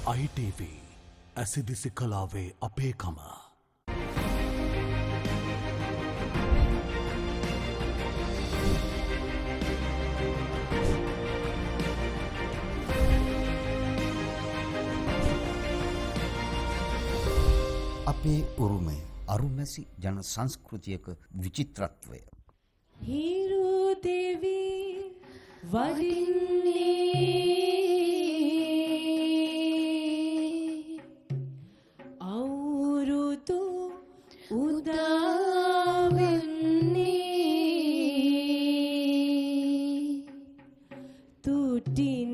ITV ඇසිදිසි කලාවේ අපේකම. අපේ උරුමය අරුමැසි ජන සංස්කෘතියක විචිත්‍රත්වය. හිරු දෙවි වඩින්නේ අවුරුදු උදාවෙන්නේ තුටින්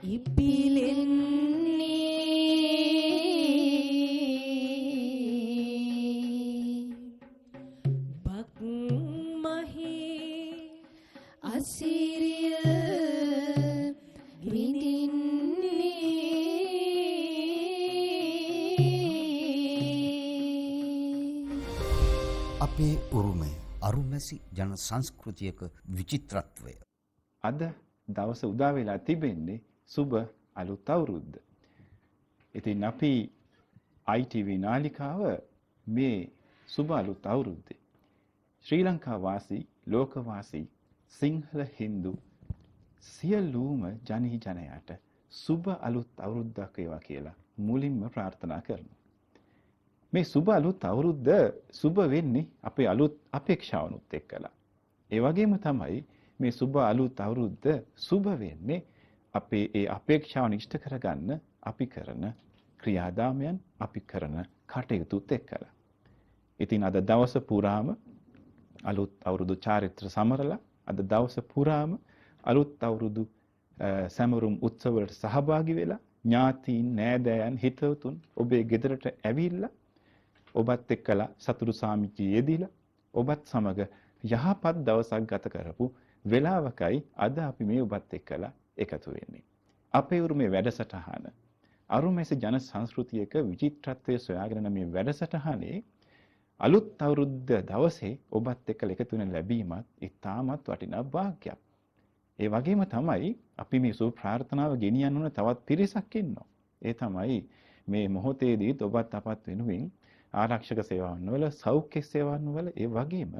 ඉපිලෙන්නේ අසිරිය විඳින්නේ අපේ උරුමය අරුමැසි ජන සංස්කෘතියක විචිත්‍රත්වය. අද දවස උදා වෙලා තිබෙන්නේ සුබ අලුත් අවුරුද්ද. ඉතින් අපි ITV නාලිකාව මේ සුබ අලුත් අවුරුද්දේ ශ්‍රී ලංකා වාසී ලෝකවාසී සිංහල හින්දු සියලුම ජනහි ජනයාට සුබ අලුත් අවුරුද්දක් වේවා කියලා මුලින්ම ප්‍රාර්ථනා කරනවා. මේ සුබ අලුත් අවුරුද්ද සුබ වෙන්නේ අපේ අලුත් අපේක්ෂාවනුත් එක්කලා. ඒ වගේම තමයි මේ සුබ අලුත් අවුරුද්ද සුබ වෙන්නේ අපේ ඒ අපේක්ෂාවන් ඉෂ්ට කරගන්න අපි කරන ක්‍රියාදාමයන් අපි කරන කටයුතුත් එක්කලා. ඉතින් අද දවස පුරාම අලුත් අවුරුදු චාරිත්‍ර සමරලා අද දවස පුරාම අලුත් අවුරුදු සැමරුම් උත්සවවලට සහභාගී වෙලා ඥාතීන් නෑදෑයන් හිතවතුන් ඔබේ ගෙදරට ඇවිල්ලා ඔබත් එක්කලා සතුටු සාමිචියේ යෙදিলা ඔබත් සමග යහපත් දවසක් ගත කරපු වෙලාවකයි අද අපි මේ ඔබත් එක්කලා එකතු වෙන්නේ. අපේ උරුමේ වැඩසටහන අරුමැසි ජන සංස්කෘතියක විචිත්‍රත්වයේ සොයාගෙන මේ වැඩසටහනේ අලුත් අවුරුද්ද දවසේ ඔබත් එක්ක එකතු වෙන ලැබීමත් ඉතාමත් වටිනා වාග්යක්. ඒ වගේම තමයි අපි මේ සුබ ප්‍රාර්ථනාව ගෙනියන්න ඕන තවත් පිරිසක් ඉන්නවා. ඒ තමයි මේ මොහොතේදී ඔබත් අපත් වෙනුවෙන් ආරක්ෂක සේවාවන් වල, සෞඛ්‍ය සේවාවන් වල, ඒ වගේම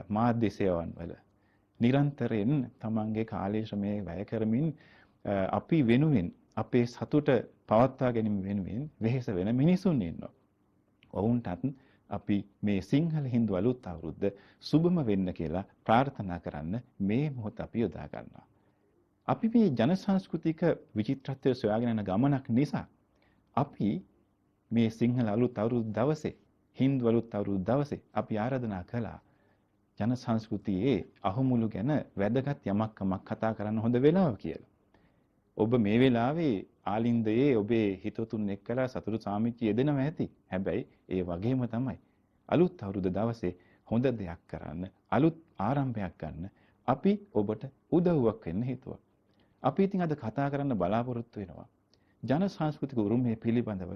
මාධ්‍ය සේවාවන් වල නිරන්තරයෙන් තමන්ගේ කාලය ශ්‍රමය වැය කරමින් අපි වෙනුවෙන් අපේ සතුට පවත්වා ගැනීම වෙනුවෙන් වෙහෙස වෙන මිනිසුන් ඉන්නවා. ඔවුන්ටත් අපි මේ සිංහල හින්දු අලුත් අවුරුද්ද සුබම වෙන්න කියලා ප්‍රාර්ථනා කරන්න මේ මොහොත අපි යොදා ගන්නවා. අපි මේ ජන සංස්කෘතික විචිත්‍රත්වය සොයාගෙන යන ගමනක් නිසා අපි මේ සිංහල අලුත් අවුරුදු දවසේ හින්දු අලුත් අවුරුදු දවසේ අපි ආරාධනා කළා ජන සංස්කෘතියේ අහුමුළු ගැන වැදගත් යමක් කතා කරන්න හොඳ වෙලාව කියලා. ඔබ මේ වෙලාවේ ආලින්දයේ ඔබේ හිතතුන් එක්කලා සතුටු සාමිච්චිය යෙදෙනවා ඇති. හැබැයි ඒ වගේම තමයි අලුත් අවුරුදු දවසේ හොඳ දෙයක් කරන්න, අලුත් ආරම්භයක් ගන්න අපි ඔබට උදව්වක් වෙන්න හිතුවා. අපි ඉතින් අද කතා කරන්න බලාපොරොත්තු වෙනවා ජන සංස්කෘතික උරුමය පිළිබඳව.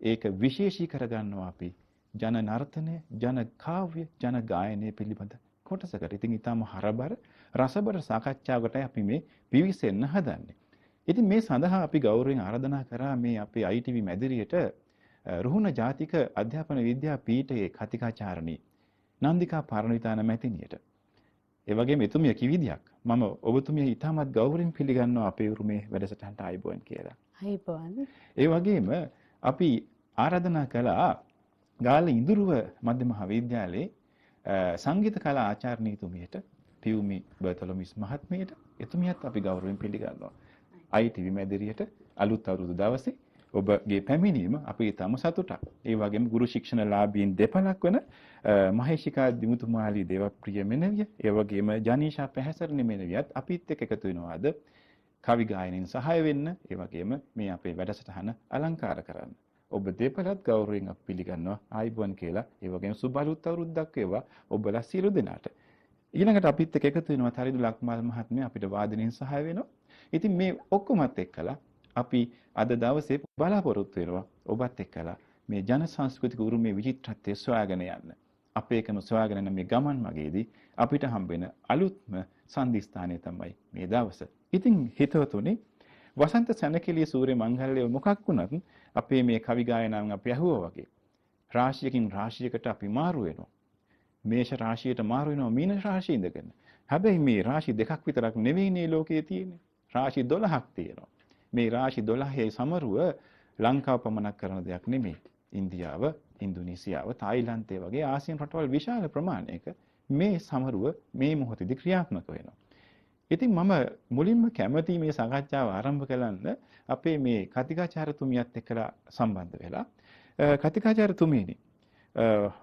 ඒක විශේෂී කරගන්නවා අපි ජන නර්තනය, ජන කාව්‍ය, ජන ගායනය පිළිබඳ කොටසකට. ඉතින් ඊටම හරබර රසබර සාකච්ඡාවකටයි අපි මේ පිවිසෙන්න හදන්නේ. ඉතින් මේ සඳහා අපි ගෞරවයෙන් ආරාධනා කරා මේ අපේ ITV මැදිරියට රුහුණ ජාතික අධ්‍යාපන විද්‍යා පීඨයේ කතිකාචාර්යනී නන්දිකා පරණවිතාන මැතිණියට. ඒ වගේම එතුමිය කිවිදියක් මම ඔබතුමිය ඉතාමත් ගෞරවයෙන් පිළිගන්නවා අපේ උරුමේ වැඩසටහනට ආයිබෝන් කියලා. ආයිබෝන්. ඒ වගේම අපි ආරාධනා කළා ගාල්ල ඉඳුරුව මධ්‍ය මහාවිද්‍යාලයේ සංගීත කලා ආචාර්යනීතුමියට පියුමි බර්තොලොමිස් මහත්මියට එතුමියත් අපි ගෞරවයෙන් පිළිගන්නවා. ITV මැදිරියට අලුත් අවුරුදු දවසේ ඔබගේ පැමිණීම අපි ඊටම සතුටක්. ඒ වගේම ගුරු ශික්ෂණලාභීන් දෙපළක් වන මහේෂිකා දිමුතුමාලි දේවප්‍රිය මෙනවිය, ඒ වගේම ජනීෂා පැහැසරණි මෙනවියත් අපිත් එක්ක එකතු වෙනවා අද කවි ගායනයෙන් සහාය වෙන්න, ඒ වගේම මේ අපේ වැඩසටහන අලංකාර කරන්න. ඔබ දෙපළත් ගෞරවයෙන් අපි පිළිගන්නවා ආයිබෝන් කියලා. ඒ වගේම සුබ අලුත් අවුරුද්දක් වේවා ඔබලා සියලු දෙනාට. ඊළඟට අපිත් එක්ක එකතු වෙනවා තරිදු ලක්මාල් මහත්මිය අපිට වාදනයෙන් සහාය වෙනවා. ඉතින් මේ ඔක්කොමත් එක්කලා අපි අද දවසේ බලාපොරොත්තු වෙනවා ඔබත් එක්කලා මේ ජන සංස්කෘතික උරුමයේ විචිත්‍රත්වය සොයාගෙන යන්න. අපේකම සොයාගෙන යන මේ ගමන් මගේදී අපිට හම්බෙන අලුත්ම සන්ධිස්ථානය තමයි මේ දවස. ඉතින් හිතවතුනි වසන්ත සැනකෙළිය සූර්ය මංගල්‍යය මොකක් වුණත් අපේ මේ කවි ගායනාවන් අපි අහුවා වගේ රාශියකින් රාශියකට අපි මාරු වෙනවා. මේෂ රාශියට මාරු වෙනවා මීන රාශිය ඉඳගෙන. හැබැයි මේ රාශි දෙකක් විතරක් නෙවෙයිනේ ලෝකයේ තියෙන්නේ. රාශි 12ක් තියෙනවා. මේ රාශි 12ේ සමරුව ලංකාව පමණක් කරන දෙයක් නෙමෙයි. ඉන්දියාව, ඉන්දුනීසියාව, තායිලන්තය වගේ ආසියානු රටවල් විශාල ප්‍රමාණයක මේ සමරුව මේ මොහොතේදී ක්‍රියාත්මක වෙනවා. ඉතින් මම මුලින්ම කැමති මේ සාකච්ඡාව ආරම්භ කරන්න අපේ මේ කතිකාචාර්යතුමියත් එක්කලා සම්බන්ධ වෙලා කතිකාචාර්යතුමියනි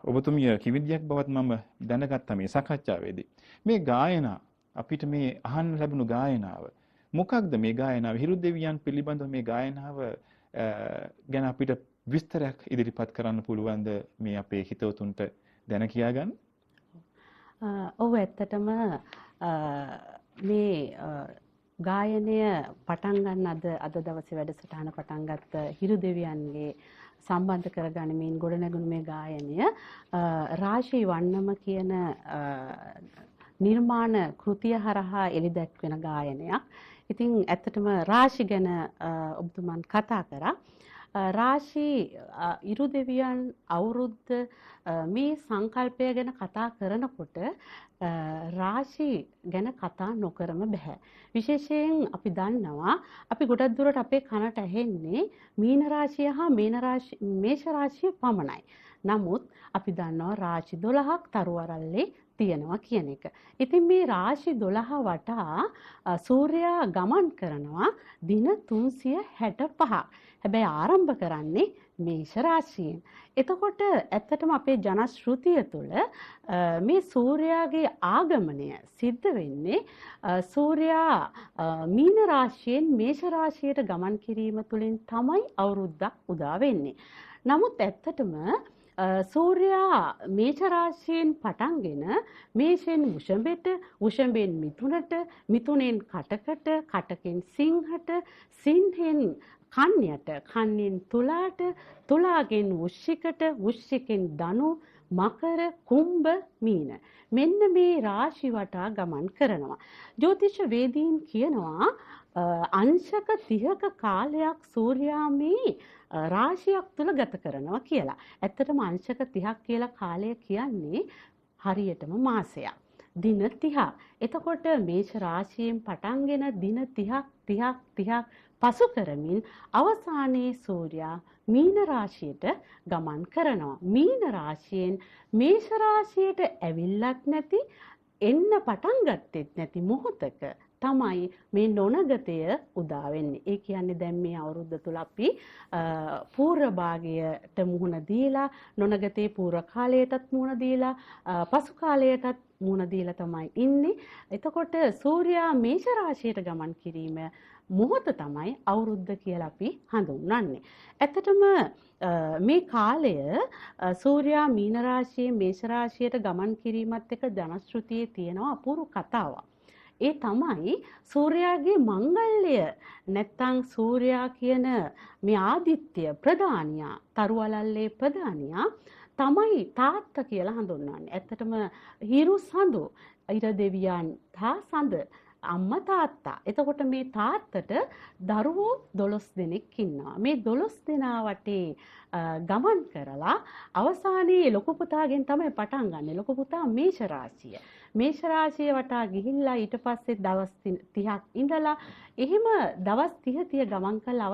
ඔබතුමිය කිවිදියක් බවත් මම දැනගත්තා මේ සාකච්ඡාවේදී. මේ ගායනා අපිට මේ අහන්න ලැබුණු ගායනාව මොකක්ද මේ ගායනාව? හිරු දෙවියන් පිළිබඳව මේ ගායනාව ගැන අපිට විස්තරයක් ඉදිරිපත් කරන්න පුළුවන්ද මේ අපේ හිතවතුන්ට දැන කියා ගන්න? ඔව් ඇත්තටම මේ ගායනය පටන් ගන්න අද දවසේ වැඩසටහන පටන් ගත්ත හිරු දෙවියන්ගේ සම්බන්ධ කරගනිමින් ගොඩනැගුණු මේ ගායනය රාශී වන්නම කියන නිර්මාණ කෘතිය හරහා එළිදැක්වෙන ගායනයක්. ඉතින් ඇත්තටම රාශි ගැන ඔබතුමන් කතා කරා. රාශී ඉරු දෙවියන් අවුරුද්ද මේ සංකල්පය ගැන කතා කරනකොට රාශි ගැන කතා නොකරම බෑ. විශේෂයෙන් අපි දන්නවා අපි ගොඩක් දුරට අපේ කනට ඇහෙන්නේ මීන රාශිය හා මේෂ රාශිය පමණයි. නමුත් අපි දන්නවා රාශි 12ක් තරුවරල්ලේ තියෙනවා කියන එක. ඉතින් මේ රාශි 12 වටා සූර්යයා ගමන් කරනවා දින 365ක්. හැබැයි ආරම්භ කරන්නේ මේෂ රාශියෙන්. එතකොට ඇත්තටම අපේ ජනශ්‍රුතිය තුළ මේ සූර්යාගේ ආගමනය සිද්ධ වෙන්නේ සූර්යා මීන රාශියෙන් මේෂ රාශියට ගමන් කිරීම තුළින් තමයි අවුරුද්දක් උදා වෙන්නේ. නමුත් ඇත්තටම සූර්යා මේෂ රාශියෙන් පටන්ගෙන මේෂයෙන් වෘෂභයට, වෘෂභයෙන් මිථුනට, මිථුනෙන් කටකට, කටකෙන් සිංහට, සිංහෙන් කන්‍යයට, කන්‍යෙන් තුලාට, තුලාගෙන් වෘශ්චිකට, වෘශ්චිකෙන් ධනු, මකර, කුම්භ, මීන. මෙන්න මේ රාශි වටා ගමන් කරනවා. ජ්‍යොතිෂ වේදීන් කියනවා අංශක 30ක කාලයක් සූර්යා මේ රාශියක් තුල ගත කරනවා කියලා. ඇත්තටම අංශක 30ක් කියලා කාලය කියන්නේ හරියටම මාසයක්. දින 30ක්. එතකොට මේෂ රාශියෙන් පටන්ගෙන දින 30ක් පසු කරමින් අවසානයේ සූර්යා මීන රාශියට ගමන් කරනවා. මීන රාශියෙන් මේෂ රාශියට ඇවිල්ලත් නැති, එන්න පටන් ගත්තෙත් නැති මොහොතක තමයි මේ නොනගතය උදා වෙන්නේ. ඒ කියන්නේ දැන් මේ අවුරුද්ද තුල අපි පූර්ව භාගයට මුහුණ දීලා, නොනගතේ පූර්ව කාලයටත් මුහුණ දීලා, පසු කාලයටත් මුහුණ දීලා තමයි ඉන්නේ. එතකොට සූර්යා මේෂ රාශියට ගමන් කිරීම මොහොත තමයි අවුරුද්ද කියලා අපි හඳුන්වන්නේ. ඇත්තටම මේ කාලය සූර්යා මීන රාශියේ මේෂ රාශියට ගමන් කිරීමත් එක්ක ජනශ්‍රුතියේ තියෙන අපූර්ව කතාවක්. ඒ තමයි සූර්යාගේ මංගල්‍ය නැත්තම් සූර්යා කියන මේ ආදිත්‍ය ප්‍රධානියා, තරුවලල්ලේ ප්‍රධානියා තමයි තාත්තා කියලා හඳුන්වන්නේ. ඇත්තටම හිරු සඳු, ඉර දෙවියන් තා සඳ අම්මා තාත්තා. එතකොට මේ තාත්තට දරුවෝ 12 දෙනෙක් ඉන්නවා. මේ 12 දෙනා වටේ ගමන් කරලා අවසානයේ ලොකු පුතාගෙන් තමයි පටන් ගන්නෙ. ලොකු පුතා මේෂ රාශිය. මේෂ රාශිය වටා ගිහිල්ලා ඊට පස්සේ දවස් 30ක් ඉඳලා එහෙම දවස් 30 ගමන් කළා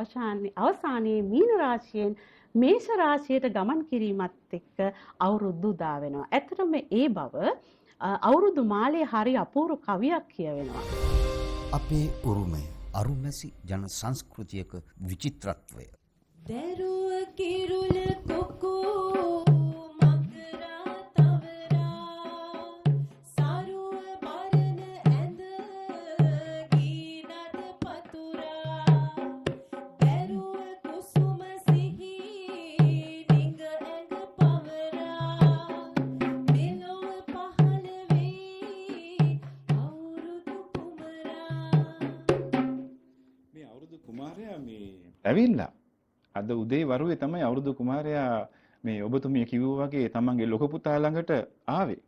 අවසානයේ මීන රාශියෙන් මේෂ රාශියට ගමන් කිරීමත් එක්ක අවුරුදු උදා වෙනවා. ඇත්තටම ඒ බව අවුරුදු මාලේ හරි අපූර්ව කවියක් කියවෙනවා. අපේ උරුමය අරුමැසි ජන සංස්කෘතියක විචිත්‍රත්වය. දරුව කිරුල කොකෝ මකරා තවරා සරුව බරන ඇඳ ගීනද පතුරා දරුව කුසුම සිහි නිඟ ඇඟ පවරා මෙලොව පහළ වේ අවුරුදු කුමරා. මේ අවුරුදු කුමාරයා මේ ඇවිල්ලා අද උදේ වරුවේ තමයි අවුරුදු කුමාරයා මේ ඔබතුමිය කිව්වා වගේ තමන්ගේ ලොකු පුතා ළඟට ආවේ.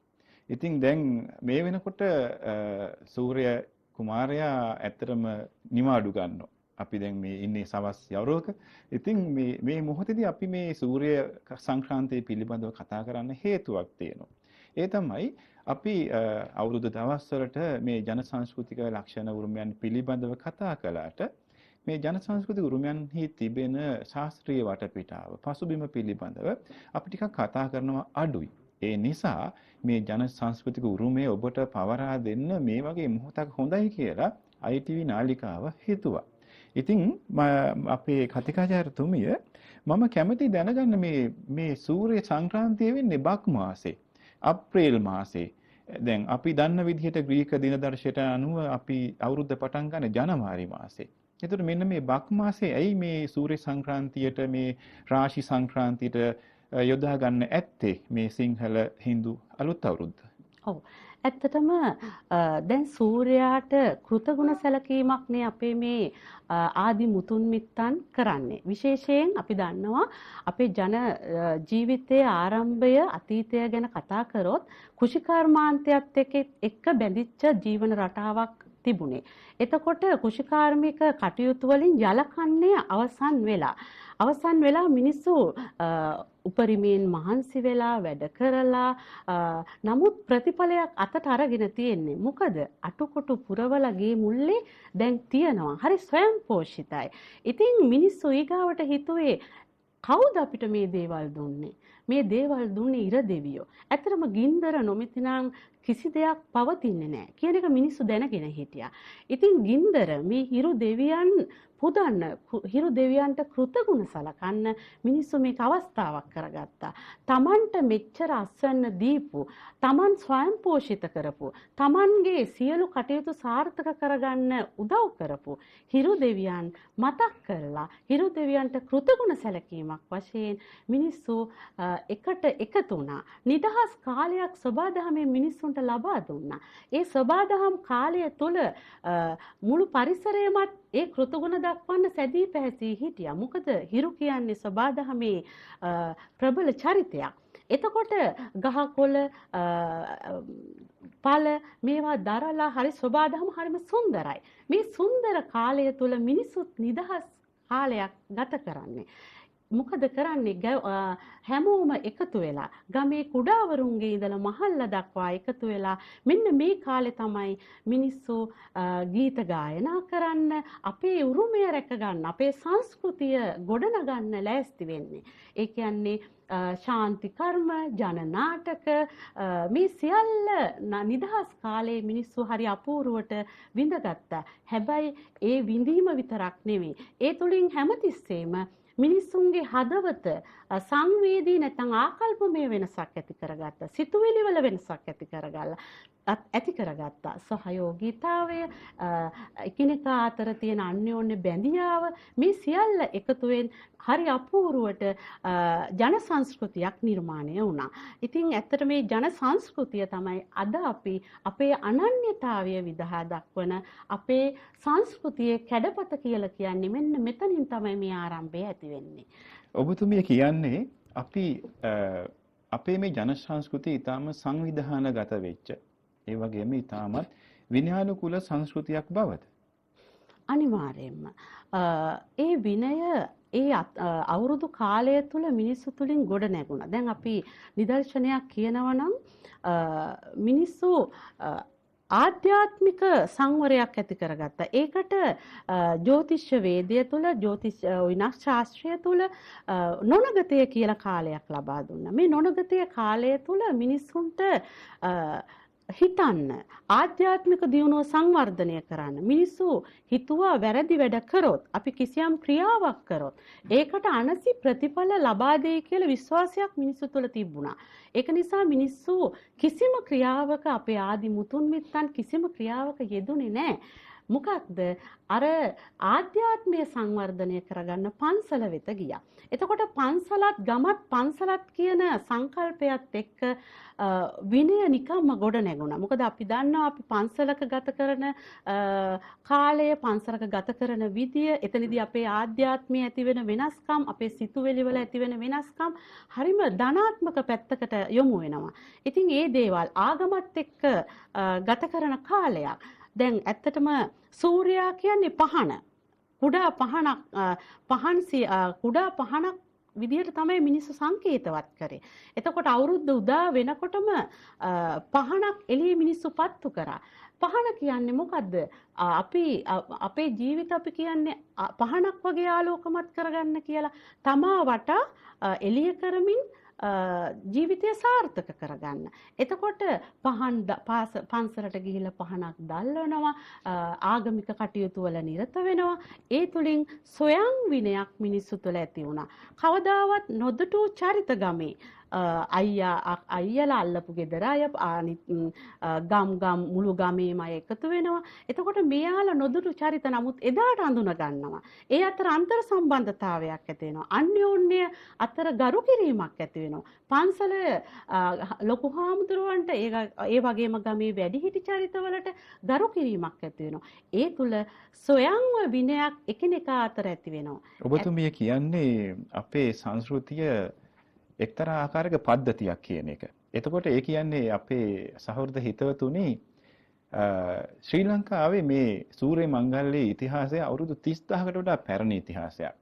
ඉතින් දැන් මේ වෙනකොට සූර්ය කුමාරයා ඇත්තටම නිවාඩු ගන්නවා. අපි දැන් මේ ඉන්නේ සවස් යවරක. ඉතින් මේ මොහොතේදී අපි මේ සූර්ය සංක්‍රාන්තිය පිළිබඳව කතා කරන්න හේතුවක් තියෙනවා. ඒ තමයි අපි අවුරුදු දවස්වලට මේ ජන සංස්කෘතික ලක්ෂණ උරුමයන් පිළිබඳව කතා කළාට මේ ජන සංස්කෘතික උරුමයන්හි තිබෙන ශාස්ත්‍රීය වටපිටාව පසුබිම පිළිබඳව අපි ටිකක් කතා කරනවා අඩුයි. ඒ නිසා මේ ජන සංස්කෘතික උරුමය ඔබට පවරා දෙන්න මේ වගේ මොහොතක් හොඳයි කියලා ITV නාලිකාව හිතුවා. ඉතින් අපේ කතිකාචාර්යතුමිය මම කැමති දැනගන්න මේ සූර්ය සංක්‍රාන්තිය වෙන්නේ බක් මාසේ අප්‍රේල් මාසේ. දැන් අපි දන්න විදිහට ග්‍රීක දිනදර්ශයට අනුව අපි අවුරුද්ද පටන් ගන්න ජනවාරි මාසේ. එතකොට මෙන්න මේ බක් මාසේ ඇයි මේ සූර්ය සංක්‍රාන්තියට මේ රාශි සංක්‍රාන්තියට යොදා ගන්න ඇත්තේ මේ සිංහල හින්දු අලුත් අවුරුද්ද? ඔව්. ඇත්තටම දැන් සූර්යාට කෘතගුණ සැලකීමක් නේ අපේ මේ ආදි මුතුන් මිත්තන් කරන්නේ. විශේෂයෙන් අපි දන්නවා අපේ ජන ජීවිතයේ ආරම්භය අතීතය ගැන කතා කරොත් කෘෂිකර්මාන්තයත් එක්ක බැඳිච්ච ජීවන රටාවක් තිබුණේ. එතකොට කෘෂිකාර්මික කටයුතු වලින් ජලකන්නේ අවසන් වෙලා මිනිස්සු උපරිමයෙන් මහන්සි වෙලා වැඩ කරලා නමුත් ප්‍රතිඵලයක් අතට අරගෙන තියෙන්නේ. මොකද අටකොටු පුරවලා ගේ මුල්ලේ දැන් තියනවා. හරි ස්වයංපෝෂිතයි. ඉතින් මිනිස්සු ඊගාවට හිතුවේ කවුද අපිට මේ දේවල් දුන්නේ? මේ දේවල් දුන්නේ ඉර දෙවියෝ. ඇත්තටම ගින්දර නොමැතිනම් කිසි දෙයක් පවතින්නේ නැහැ කියන එක මිනිස්සු දැනගෙන හිටියා. ඉතින් ගින්දර මේ හිරු දෙවියන් පුදන්න හිරු දෙවියන්ට කෘතගුණ සලකන්න මිනිස්සු මේක අවස්ථාවක් කරගත්තා. තමන්ට මෙච්චර අස්වැන්න දීපු, තමන් ස්වයංපෝෂිත කරපු, තමන්ගේ සියලු කටයුතු සාර්ථක කරගන්න උදව් කරපු හිරු දෙවියන් මතක් කරලා හිරු දෙවියන්ට කෘතගුණ සැලකීමක් වශයෙන් මිනිස්සු එකට එකතු වුණා. නිදහස් කාලයක් සබාදහමේ මිනිස්සුන්ට ලබා දුන්නා. ඒ සබාදහම් කාලය තුල මුළු පරිසරයමත් ඒ කෘතගුණ දක්වන්න සැදී පැහැසී හිටියා. මොකද හිරු කියන්නේ සබාදහමේ ප්‍රබල චරිතයක්. එතකොට ගහකොළ පළ මේවා දරලා හරි සබාදහම හරිම සුන්දරයි. මේ සුන්දර කාලය තුල මිනිසුත් නිදහස් කාලයක් ගත කරන්නේ. මොකද කරන්නේ හැමෝම එකතු වෙලා ගමේ කුඩාවරුන්ගේ ඉඳලා මහල්ල දක්වා එකතු වෙලා මෙන්න මේ කාලේ තමයි මිනිස්සු ගීත ගායනා කරන්න අපේ උරුමය රැක ගන්න අපේ සංස්කෘතිය ගොඩනගන්න ලෑස්ති වෙන්නේ. ඒ කියන්නේ ශාන්ති කර්ම ජන නාටක මේ සියල්ල නිදහස් කාලේ මිනිස්සු හරි අපූර්වට විඳගත්තා. හැබැයි ඒ විඳීම විතරක් නෙවෙයි. ඒ තුලින් හැමතිස්සෙම මිනිස්සුන්ගේ හදවත සංවේදී නැත්නම් ආකල්පමය වෙනසක් ඇති කරගත්තා. සිතුවිලි වල වෙනසක් ඇති කරගත්තා. සහයෝගීතාවය, එකිනෙකා අතර තියෙන අන්‍යෝන්‍ය බැඳියාව මේ සියල්ල එකතුවෙන් හරි අපූර්වට ජන සංස්කෘතියක් නිර්මාණය වුණා. ඉතින් ඇත්තට මේ ජන සංස්කෘතිය තමයි අද අපි අපේ අනන්‍යතාවය විදහා දක්වන අපේ සංස්කෘතියේ කැඩපත කියලා කියන්නේ මෙන්න මෙතනින් තමයි මේ ආරම්භය ඇති වෙන්නේ. ඔබතුමිය කියන්නේ අපි අපේ මේ ජන සංස්කෘතිය ඊටාම සංවිධානගත වෙච්ච ඒ වගේම ඊටාමත් විනයානුකූල සංස්කෘතියක් බවද? අනිවාර්යයෙන්ම ඒ විනය ඒ අවුරුදු කාලය තුල මිනිස්සු තුලින් ගොඩ නැගුණා. දැන් අපි නිදර්ශනයක් කියනවා නම් මිනිස්සු ආධ්‍යාත්මික සංවරයක් ඇති කරගත්තා. ඒකට ජ්‍යොතිෂ වේදය තුල ජ්‍යොතිෂ විනාශ ශාස්ත්‍රය තුල නොනගතය කියලා කාලයක් ලබා දුන්නා. මේ නොනගතය කාලය තුල මිනිස්සුන්ට හිතන්න ආධ්‍යාත්මික දියුණුව සංවර්ධනය කරන්න මිනිස්සු හිතුවා වැරදි වැඩ කරොත් අපි කිසියම් ක්‍රියාවක් කරොත් ඒකට අනසි ප්‍රතිඵල ලබා දෙයි කියලා විශ්වාසයක් මිනිස්සු තුළ තිබුණා. ඒක නිසා මිනිස්සු කිසිම ක්‍රියාවක අපේ ආදි මුතුන් මිත්තන් කිසිම ක්‍රියාවක යෙදුනේ නැහැ. මොකක්ද අර ආධ්‍යාත්මය සංවර්ධනය කරගන්න පන්සල වෙත ගියා. එතකොට පන්සලත් ගමත් පන්සලත් කියන සංකල්පයත් එක්ක විනය නිකම්ම ගොඩ නැගුණා. මොකද අපි දන්නවා අපි පන්සලක ගත කරන කාලය පන්සලක ගත කරන විදිය එතනදී අපේ ආධ්‍යාත්මය ඇති වෙන වෙනස්කම් අපේ සිතුවිලි වල ඇති වෙන වෙනස්කම් හරිම ධනාත්මක පැත්තකට යොමු වෙනවා. ඉතින් මේ දේවල් ආගමත් එක්ක ගත කරන කාලයක් දැන් ඇත්තටම සූර්යයා කියන්නේ පහන. කුඩා පහනක් විදිහට තමයි මිනිස්සු සංකේතවත් කරේ. එතකොට අවුරුද්ද උදා වෙනකොටම පහනක් එළියේ මිනිස්සු පත්තු කරා. පහන කියන්නේ මොකද්ද? අපේ ජීවිත අපි කියන්නේ පහනක් වගේ ආලෝකමත් කරගන්න කියලා. තමා වටා එළිය කරමින් ජීවිතය සාර්ථක කරගන්න. එතකොට පන්සලට ගිහිල්ලා පහනක් දැල්වනවා, ආගමික කටයුතු වල නිරත වෙනවා. ඒ තුලින් සොයන් විනයක් මිනිස්සු තුළ ඇති වුණා. කවදාවත් නොදුටු චරිත ගමේ අයියලා අල්ලපු ගෙදර අය ගම් මුළු ගමේම අය එකතු වෙනවා. එතකොට මෙයාලා නොදුටු චරිත නමුත් එදාට අඳුන ගන්නවා. ඒ අතර අන්තර් සම්බන්ධතාවයක් ඇති වෙනවා. අන්‍යෝන්‍ය අතර ගරු කිරීමක් ඇති වෙනවා. පන්සල ලොකු හාමුදුරුවන්ට ඒ වගේම ගමේ වැඩිහිටි චරිතවලට ගරු කිරීමක් ඇති වෙනවා. ඒ තුල සොයන්ව විනයක් එකිනෙකා අතර ඇති වෙනවා. ඔබතුමිය කියන්නේ අපේ සංස්කෘතිය එක්තරා ආකාරයක පද්ධතියක් කියන එක. එතකොට ඒ කියන්නේ අපේ සහෘද හිතවතුනි ශ්‍රී ලංකාවේ මේ සූර්ය මංගල්‍යයේ ඉතිහාසය අවුරුදු 30000කට වඩා පැරණි ඉතිහාසයක්.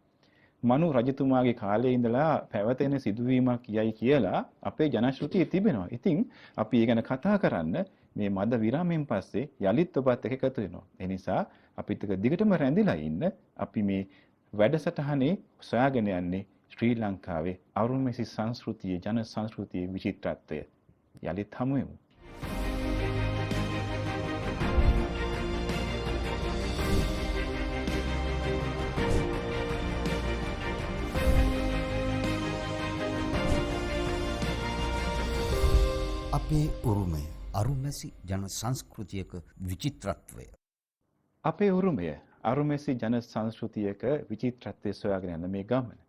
මනු රජතුමාගේ කාලේ ඉඳලා පැවතෙන සිදුවීමක් යයි කියලා අපේ ජනශ්‍රුතියේ තිබෙනවා. ඉතින් අපි ඒ ගැන කතා කරන්න මේ මද විරාමයෙන් පස්සේ යලිත් ඔබත් එක්ක එකතු වෙනවා. ඒ නිසා අපිත් එක්ක දිගටම රැඳිලා ඉන්න. අපි මේ වැඩසටහනේ සොයාගෙන යන්නේ ශ්‍රී ලංකාවේ අරුණමැසි සංස්කෘතියේ ජන සංස්කෘතියේ විචිත්‍රත්වය. යලිත් හමු වෙමු. අපේ උරුමය අරුණමැසි ජන සංස්කෘතියක විචිත්‍රත්වය. අපේ උරුමය අරුණමැසි ජන සංස්කෘතියක විචිත්‍රත්වය සොයාගෙන යන මේ ගමන.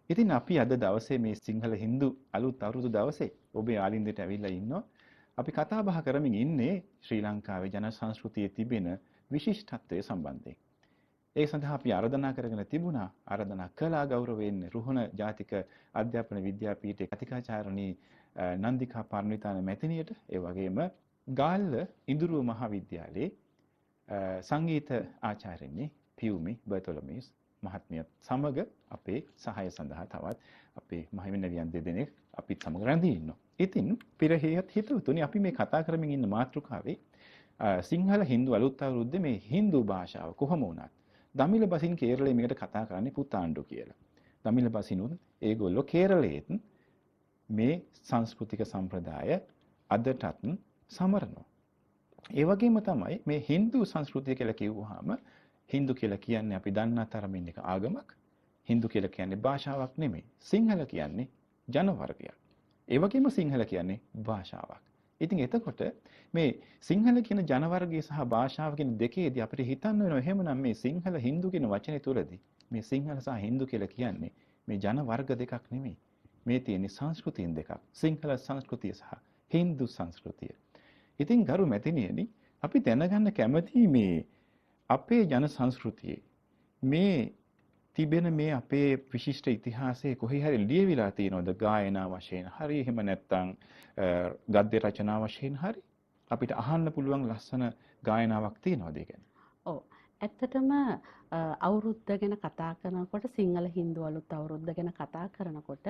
ඉතින් අපි අද දවසේ මේ සිංහල හින්දු අලුත් අවුරුදු දවසේ ඔබේ ආලින්දයට ඇවිල්ලා ඉන්නවා. අපි කතා බහ කරමින් ඉන්නේ ශ්‍රී ලංකාවේ ජන සංස්කෘතියේ තිබෙන විශිෂ්ටත්වය සම්බන්ධයෙන්. ඒ සඳහා අපි ආරාධනා කරගෙන තිබුණා. ආරාධනා කළා ගෞරවයෙන් රුහුණ ජාතික අධ්‍යාපන විද්‍යාපීඨයේ කතිකාචාර්යනී නන්දිකා පරණවිතාන මැතිණියට, ඒ වගේම ගාල්ල ඉඳුරුව මහාවිද්‍යාලයේ සංගීත ආචාර්යනී පියුමි බර්තොලොමීස් මහත්මියත් සමග අපේ සහාය සඳහා තවත් අපේ මහිමිනවියන් දෙදෙනෙක් අපිත් සමග රැඳී ඉන්නවා. ඉතින් පිරහෙයත් හිතවතුනි අපි මේ කතා කරමින් ඉන්න මාතෘකාවේ සිංහල හින්දු අලුත් අවුරුද්දේ මේ හින්දු භාෂාව කොහොම වුණත් දමිළ බසින් කේරළයේ මේකට කතා කරන්නේ පුතාණ්ඩු කියලා. දමිළ බසිනුත් ඒගොල්ලෝ කේරළයේත් මේ සංස්කෘතික සම්ප්‍රදාය අදටත් සමරනවා. ඒ වගේම තමයි මේ හින්දු සංස්කෘතිය කියලා කිව්වහම හින්දු කියලා කියන්නේ අපි දන්නා තරමින් එක ආගමක්. හින්දු කියලා කියන්නේ භාෂාවක් නෙමෙයි. සිංහල කියන්නේ ජන වර්ගයක්. ඒ වගේම සිංහල කියන්නේ භාෂාවක්. ඉතින් එතකොට මේ සිංහල කියන ජන වර්ගය සහ භාෂාව කියන දෙකේදී අපිට හිතන්න වෙනවා එහෙමනම් මේ සිංහල හින්දු කියන වචනේ තුලදී මේ සිංහල සහ හින්දු කියලා කියන්නේ මේ ජන වර්ග දෙකක් නෙමෙයි. මේ තියෙන සංස්කෘතියන් දෙකක්. සිංහල සංස්කෘතිය සහ හින්දු සංස්කෘතිය. ඉතින් ගරු මැතිණියනි අපි දැනගන්න කැමති මේ අපේ ජන සංස්කෘතියේ මේ තිබෙන මේ අපේ විශිෂ්ට ඉතිහාසයේ කොහේ හරි ලියවිලා තියෙනවද ගායනා වශයෙන් හරි එහෙම නැත්නම් ගද්‍ය රචනා වශයෙන් හරි අපිට අහන්න පුළුවන් ලස්සන ගායනාවක් තියෙනවද ඒ කියන්නේ? ඔව්. ඇත්තටම අවුරුද්ද ගැන කතා කරනකොට සිංහල හින්දු අලුත් අවුරුද්ද ගැන කතා කරනකොට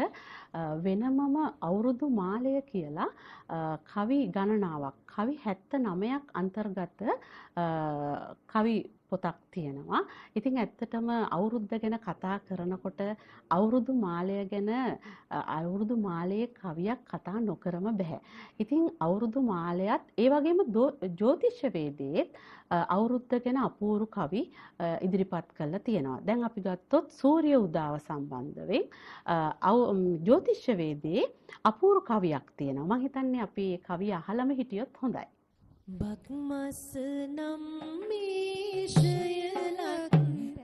වෙනමම අවුරුදු මාලය කියලා කවි ගණනාවක් කවි 79ක් අන්තර්ගත කවි පොතක් තියෙනවා. ඉතින් ඇත්තටම අවුරුද්ද ගැන කතා කරනකොට අවුරුදු මාලය ගැන අවුරුදු මාලයේ කවියක් කතා නොකරම බෑ. ඉතින් අවුරුදු මාලයත් ඒ වගේම ජ්‍යොතිෂවේදයේත් අවුරුද්ද ගැන අපූර්ව කවි ඉදිරිපත් කරලා තියෙනවා. දැන් අපි ගත්තොත් සූර්ය උදාව සම්බන්ධයෙන් ජ්‍යොතිෂවේදයේ අපූර්ව කවියක් තියෙනවා. මම හිතන්නේ අපි මේ කවිය අහලම හිටියොත් හොඳයි. බක්මස් නම් මේෂයලක්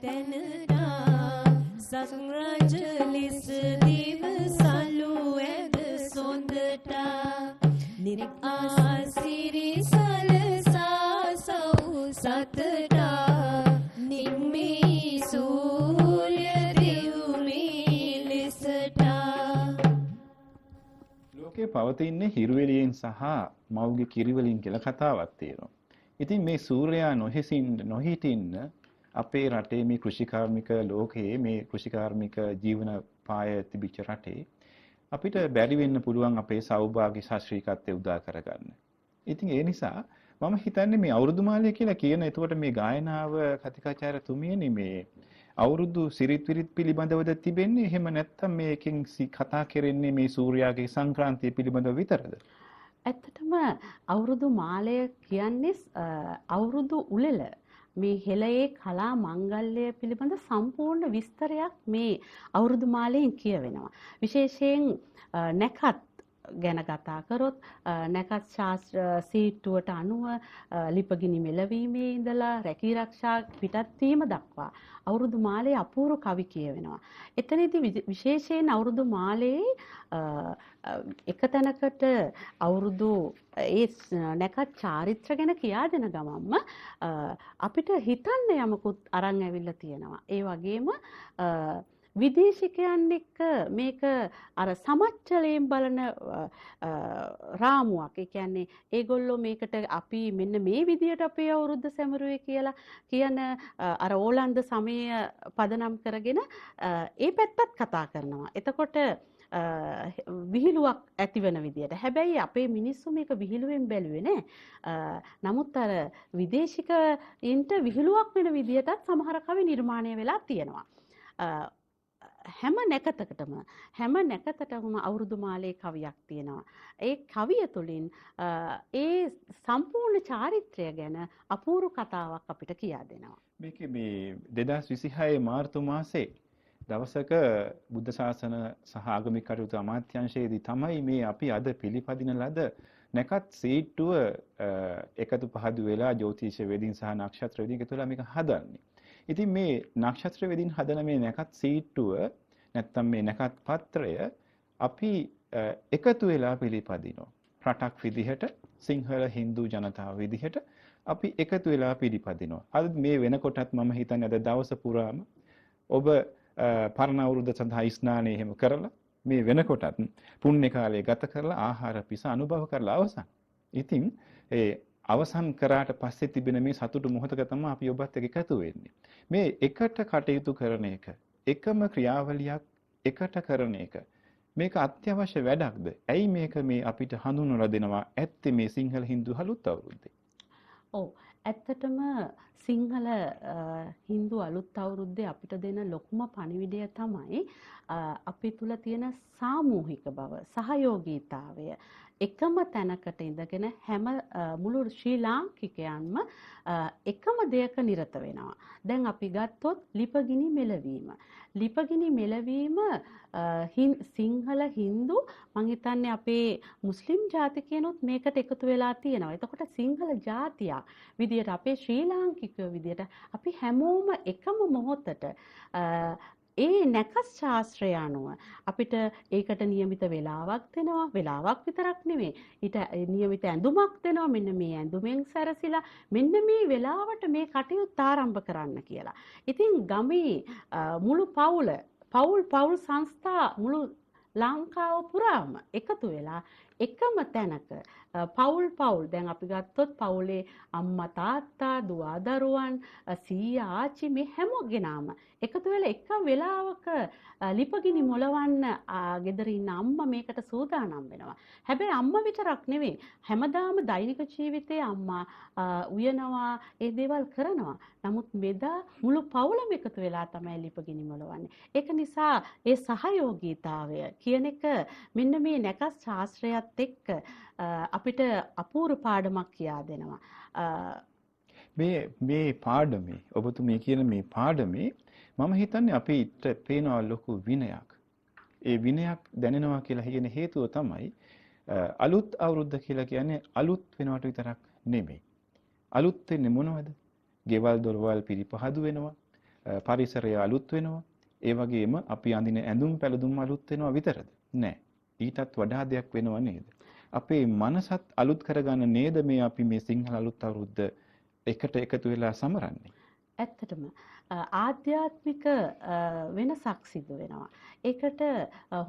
තැනනා සක්රජ ලෙස දිව සලු ඇද සොඳටා නිරක් ආසිරි සලසා සව් සතටා නිම්මී සූර්ය දිව්මී ලෙසටා. ලෝකේ පවතින්නේ හිරුවෙලියෙන් සහ මව්ගේ කිරිවලින් කියලා කතාවක් තියෙනවා. ඉතින් මේ සූර්යයා නොහිටින්න අපේ රටේ මේ කෘෂිකාර්මික ලෝකයේ මේ කෘෂිකාර්මික ජීවන පාය තිබිච්ච රටේ අපිට බැරි වෙන්න පුළුවන් අපේ සෞභාග්‍ය ශාස්ත්‍රීයත්වය උදා කරගන්න. ඉතින් ඒ නිසා මම හිතන්නේ මේ අවුරුදු මාලය කියලා කියන එතකොට මේ ගායනාව කතිකාචාර්යතුමියනි මේ අවුරුදු සිරිත් විරිත් පිළිබඳවද තිබෙන්නේ එහෙම නැත්නම් මේකෙන් කතා කරන්නේ මේ සූර්යාගේ සංක්‍රාන්තිය පිළිබඳව විතරද? ඇත්තටම අවුරුදු මාලය කියන්නේ අවුරුදු උළෙල මේ හෙළයේ කලා මංගල්‍ය පිළිබඳ සම්පූර්ණ විස්තරයක් මේ අවුරුදු මාලයෙන් කියවෙනවා. විශේෂයෙන් නැකත් ගැන කතා කරොත් නැකත් ශාස්ත්‍ර සීට්ටුවට අනුව ලිපගිනි මෙලවීමේ ඉඳලා රැකී ආරක්ෂා පිටත් වීම දක්වා අවුරුදු මාලයේ අපූර්ව කවි කියවෙනවා. එතනදී විශේෂයෙන් අවුරුදු මාලයේ එක තැනකට අවුරුදු ඒ නැකත් චාරිත්‍ර ගැන කියා දෙන ගමන්ම අපිට හිතන්න යමකුත් අරන් ඇවිල්ලා තියෙනවා. ඒ වගේම විදේශිකයන් එක්ක මේක අර සමච්චලයෙන් බලන රාමුවක්. ඒ කියන්නේ ඒගොල්ලෝ මේකට අපි මෙන්න මේ විදියට අපේ අවුරුද්ද සැමරුවේ කියලා කියන අර ඕලන්ද සමය පදනම් කරගෙන ඒ පැත්තත් කතා කරනවා. එතකොට විහිළුවක් ඇති වෙන විදියට. හැබැයි අපේ මිනිස්සු මේක විහිළුවෙන් බැලුවේ නෑ. නමුත් අර විදේශිකයින්ට විහිළුවක් වෙන විදියටත් සමහර කවි නිර්මාණය වෙලා තියෙනවා. හැම නැකතටම අවුරුදු මාලයේ කවියක් තියෙනවා. ඒ කවිය තුළින් ඒ සම්පූර්ණ චාරිත්‍රය ගැන අපූර්ව කතාවක් අපිට කියා දෙනවා. මේකේ මේ 2026 මාර්තු මාසේ දවසක බුද්ධ ශාසන සහ ආගමික කටයුතු අමාත්‍යාංශයේදී තමයි මේ අපි අද පිළිපදින ලද නැකත් සීට්ටුව එකතු පහදු වෙලා ජ්‍යොතිෂ වේදින් සහ නක්ෂත්‍ර වේදින් එකතුලා මේක හදන්නේ. ඉතින් මේ නක්ෂත්‍ර වේදින් හදන මේ නැකත් සීට්ටුව නැත්තම් මේ නැකත් පත්‍රය අපි එකතු වෙලා පිළිපදිනවා. රටක් විදිහට සිංහල හින්දු ජනතාව විදිහට අපි එකතු වෙලා පිළිපදිනවා. අද මේ වෙනකොටත් මම හිතන්නේ අද දවස පුරාම ඔබ පරණ අවුරුද්ද සඳහා ස්නානය එහෙම කරලා මේ වෙනකොටත් පුණ්‍ය කාලය ගත කරලා ආහාර පිස අනුභව කරලා අවසන්. ඉතින් ඒ අවසන් කරාට පස්සේ තිබෙන මේ සතුටු මොහොතක තමයි අපි ඔබත් එක්ක එකතු වෙන්නේ. මේ එකට කටයුතු කරන එක, එකම ක්‍රියාවලියක් එකට කරන එක මේක අත්‍යවශ්‍ය වැඩක්ද? ඇයි මේක මේ අපිට හඳුන්වලා දෙනවා ඇත්තේ මේ සිංහල හින්දු අලුත් අවුරුද්දේ? ඔව් ඇත්තටම සිංහල හින්දු අලුත් අවුරුද්දේ අපිට දෙන ලොකුම පණිවිඩය තමයි අපි තුල තියෙන සාමූහික බව, සහයෝගීතාවය. එකම තැනකට ඉඳගෙන හැම මුළු ශ්‍රී ලාංකිකයන්ම එකම දෙයක නිරත වෙනවා. දැන් අපි ගත්තොත් ලිපගිනි මෙලවීම. ලිපගිනි මෙලවීම සිංහල හින්දු මං හිතන්නේ අපේ මුස්ලිම් ජාතිකයනුත් මේකට එකතු වෙලා තියෙනවා. එතකොට සිංහල ජාතියක් විදියට අපේ ශ්‍රී ලාංකිකයෝ විදියට අපි හැමෝම එකම මොහොතට ඒ නැකත් ශාස්ත්‍රය අනුව අපිට ඒකට નિયમિત වෙලාවක් දෙනවා. වෙලාවක් විතරක් නෙවෙයි. ඊට નિયમિત ඇඳුමක් දෙනවා. මෙන්න මේ ඇඳුමෙන් සැරසිලා මෙන්න මේ වෙලාවට මේ කටයුත්ත ආරම්භ කරන්න කියලා. ඉතින් ගමේ මුළු පවුල් සංස්ථා මුළු ලංකාව පුරාම එකතු වෙලා එකම තැනක පවුල් දැන් අපි ගත්තොත් පවුලේ අම්මා තාත්තා දුව දරුවන් සීයා ආච්චි මේ හැමෝගෙනාම එකතු වෙලා එක වෙලාවක ලිපගිනි මොලවන්න ගෙදර ඉන්න අම්මා මේකට සූදානම් වෙනවා. හැබැයි අම්මා විතරක් නෙවෙයි හැමදාම දෛනික ජීවිතේ අම්මා උයනවා ඒ දේවල් කරනවා. නමුත් මෙදා මුළු පවුලම එකතු වෙලා තමයි ලිපගිනි මොලවන්නේ. ඒක නිසා ඒ සහයෝගීතාවය කියන එක මෙන්න මේ නැකත් ශාස්ත්‍රයත් එක්ක අපිට අපූර්ව පාඩමක් කියා දෙනවා. මේ පාඩමේ ඔබතුමී කියන මේ පාඩමේ මම හිතන්නේ අපිට පේනවා ලොකු විනයක්. ඒ විනයක් දැනෙනවා කියලා කියන හේතුව තමයි අලුත් අවුරුද්ද කියලා කියන්නේ අලුත් වෙනවට විතරක් නෙමෙයි. අලුත් වෙන්නේ මොනවද? ගෙවල් දොරවල් පිරිපහදු වෙනවා, පරිසරය අලුත් වෙනවා. ඒ වගේම අපි අඳින ඇඳුම් පැළඳුම් අලුත් වෙනවා විතරද? නෑ. ඊටත් වඩා දෙයක් වෙනව නේද? අපේ මනසත් අලුත් කරගන්න නේද මේ අපි මේ සිංහල අලුත් අවුරුද්ද එකට එකතු වෙලා සමරන්නේ? ඇත්තටම ආධ්‍යාත්මික වෙනසක් සිදු වෙනවා. ඒකට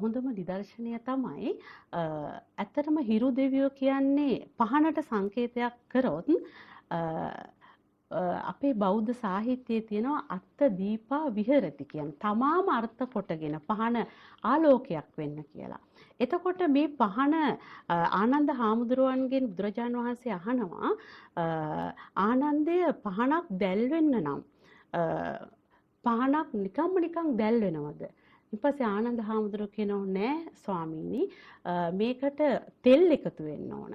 හොඳම නිදර්ශනය තමයි ඇත්තටම හිරු දෙවියෝ කියන්නේ පහනට සංකේතයක් කරොත් අපේ බෞද්ධ සාහිත්‍යයේ තියෙනවා අත්ත දීපා විහෙරති කියන තමාම අර්ථ කොටගෙන පහන ආලෝකයක් වෙන්න කියලා. එතකොට මේ පහන ආනන්ද හාමුදුරුවන්ගෙන් බුදුරජාණන් වහන්සේ අහනවා ආනන්දය පහනක් දැල් වෙන්න නම් පහනක් නිකන් දැල් වෙනවද? ඊපස්සේ ආනන්ද හාමුදුරුවෝ කියනවා නෑ ස්වාමීනි මේකට තෙල් එකතු වෙන්න ඕන,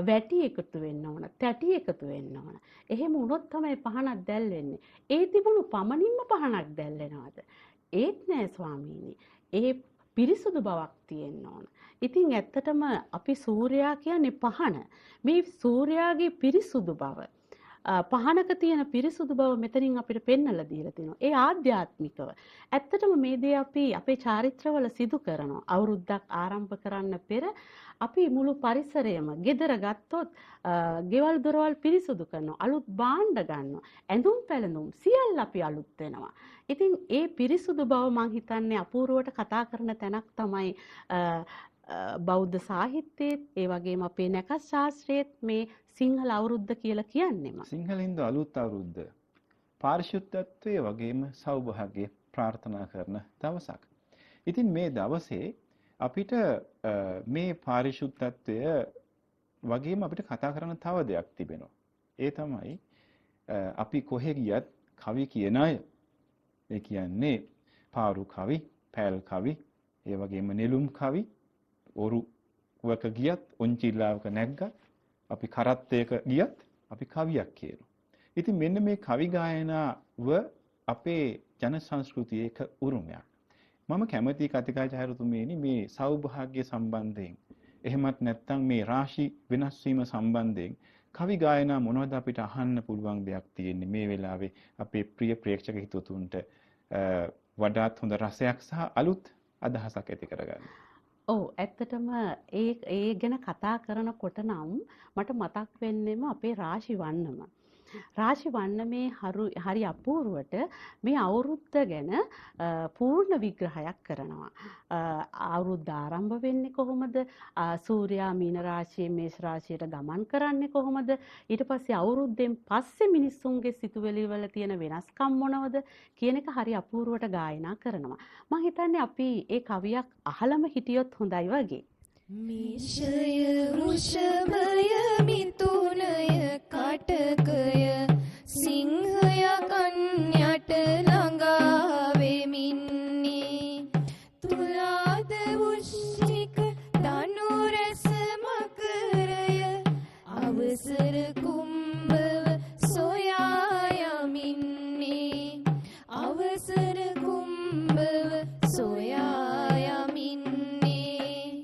වැටි එකතු වෙන්න ඕන, තැටි එකතු වෙන්න ඕන. එහෙම වුණොත් තමයි පහනක් දැල් වෙන්නේ. ඒ තිබුණු පමණින්ම පහනක් දැල් වෙනවද? ඒත් නෑ ස්වාමීනි. ඒ පිරිසුදු බවක් තියෙන්න ඕන. ඉතින් ඇත්තටම අපි සූර්යයා කියන්නේ පහන. මේ සූර්යාගේ පිරිසුදු බව පහනක තියෙන පිරිසුදු බව මෙතනින් අපිට පෙන්වලා දීලා තිනවා. ඒ ආධ්‍යාත්මිකව. ඇත්තටම මේ දේ අපි අපේ චාරිත්‍රවල සිදු කරනවා. අවුරුද්දක් ආරම්භ කරන්න පෙර අපි මුළු පරිසරයම ගෙදර ගත්තොත් ගෙවල් දොරවල් පිරිසුදු කරනවා. අලුත් භාණ්ඩ ගන්නවා. ඇඳුම් පැළඳුම් සියල්ල අපි අලුත් වෙනවා. ඉතින් ඒ පිරිසුදු බව මං හිතන්නේ අපූර්වට කතා කරන තැනක් තමයි බෞද්ධ සාහිත්‍යයේත් ඒ වගේම අපේ නැකත් ශාස්ත්‍රයේත් මේ සිංහල අවුරුද්ද කියලා කියන්නේම. සිංහලෙන්ද අලුත් අවුරුද්ද පාරිශුද්ධත්වයේ වගේම සෞභාග්‍ය ප්‍රාර්ථනා කරන දවසක්. ඉතින් මේ දවසේ අපිට මේ පාරිශුද්ධත්වය වගේම අපිට කතා කරන තව දෙයක් තිබෙනවා. ඒ තමයි අපි කොහෙ ගියත් කවි කියන අය. ඒ කියන්නේ පාරු කවි, පැල් කවි, ඒ වගේම නෙළුම් කවි, ඔරුවක ගියත්, ඔන්චිල්ලාවක නැග්ගත්, අපි කරත්තයක ගියත් අපි කවියක් කියනවා. ඉතින් මෙන්න මේ කවි ගායනාව අපේ ජන සංස්කෘතියේ එක උරුමයක්. මම කැමති කතිකාචාර්යතුමනි මේ සෞභාග්‍ය සම්බන්ධයෙන් එහෙමත් නැත්නම් මේ රාශි වෙනස් වීම සම්බන්ධයෙන් කවි ගායනා මොනවද අපිට අහන්න පුළුවන් දෙයක් තියෙන්නේ මේ වෙලාවේ අපේ ප්‍රිය ප්‍රේක්ෂක හිතවතුන්ට වඩාත් හොඳ රසයක් සහ අලුත් අදහසක් ඇති කරගන්න. ඔව් ඇත්තටම ඒ ගැන කතා කරනකොට නම් මට මතක් වෙන්නේම අපේ රාශි වන්නම. රාශි වන්නමේ හරි අපූර්වට මේ අවුරුද්ද ගැන පූර්ණ විග්‍රහයක් කරනවා. අවුරුද්ද ආරම්භ වෙන්නේ කොහොමද? සූර්යයා මීන රාශියෙන් මේෂ රාශියට ගමන් කරන්නේ කොහොමද? ඊට පස්සේ අවුරුද්දෙන් පස්සේ මිනිස්සුන්ගේ සිතුවිලි වල තියෙන වෙනස්කම් මොනවද කියන එක හරි අපූර්වට ගායනා කරනවා. මම හිතන්නේ අපි ඒ කවියක් අහලම හිටියොත් හොඳයි වගේ. මේෂය වෘෂභය මිථුනය කටකය සිංහය කන්‍යට ළඟා වෙමින්නේ තුලාද වෘශ්චික ධනු රැස මකරය අවසර කුම්භව සොයා යමින්නේ අවසර කුම්භව සොයා යමින්නේ.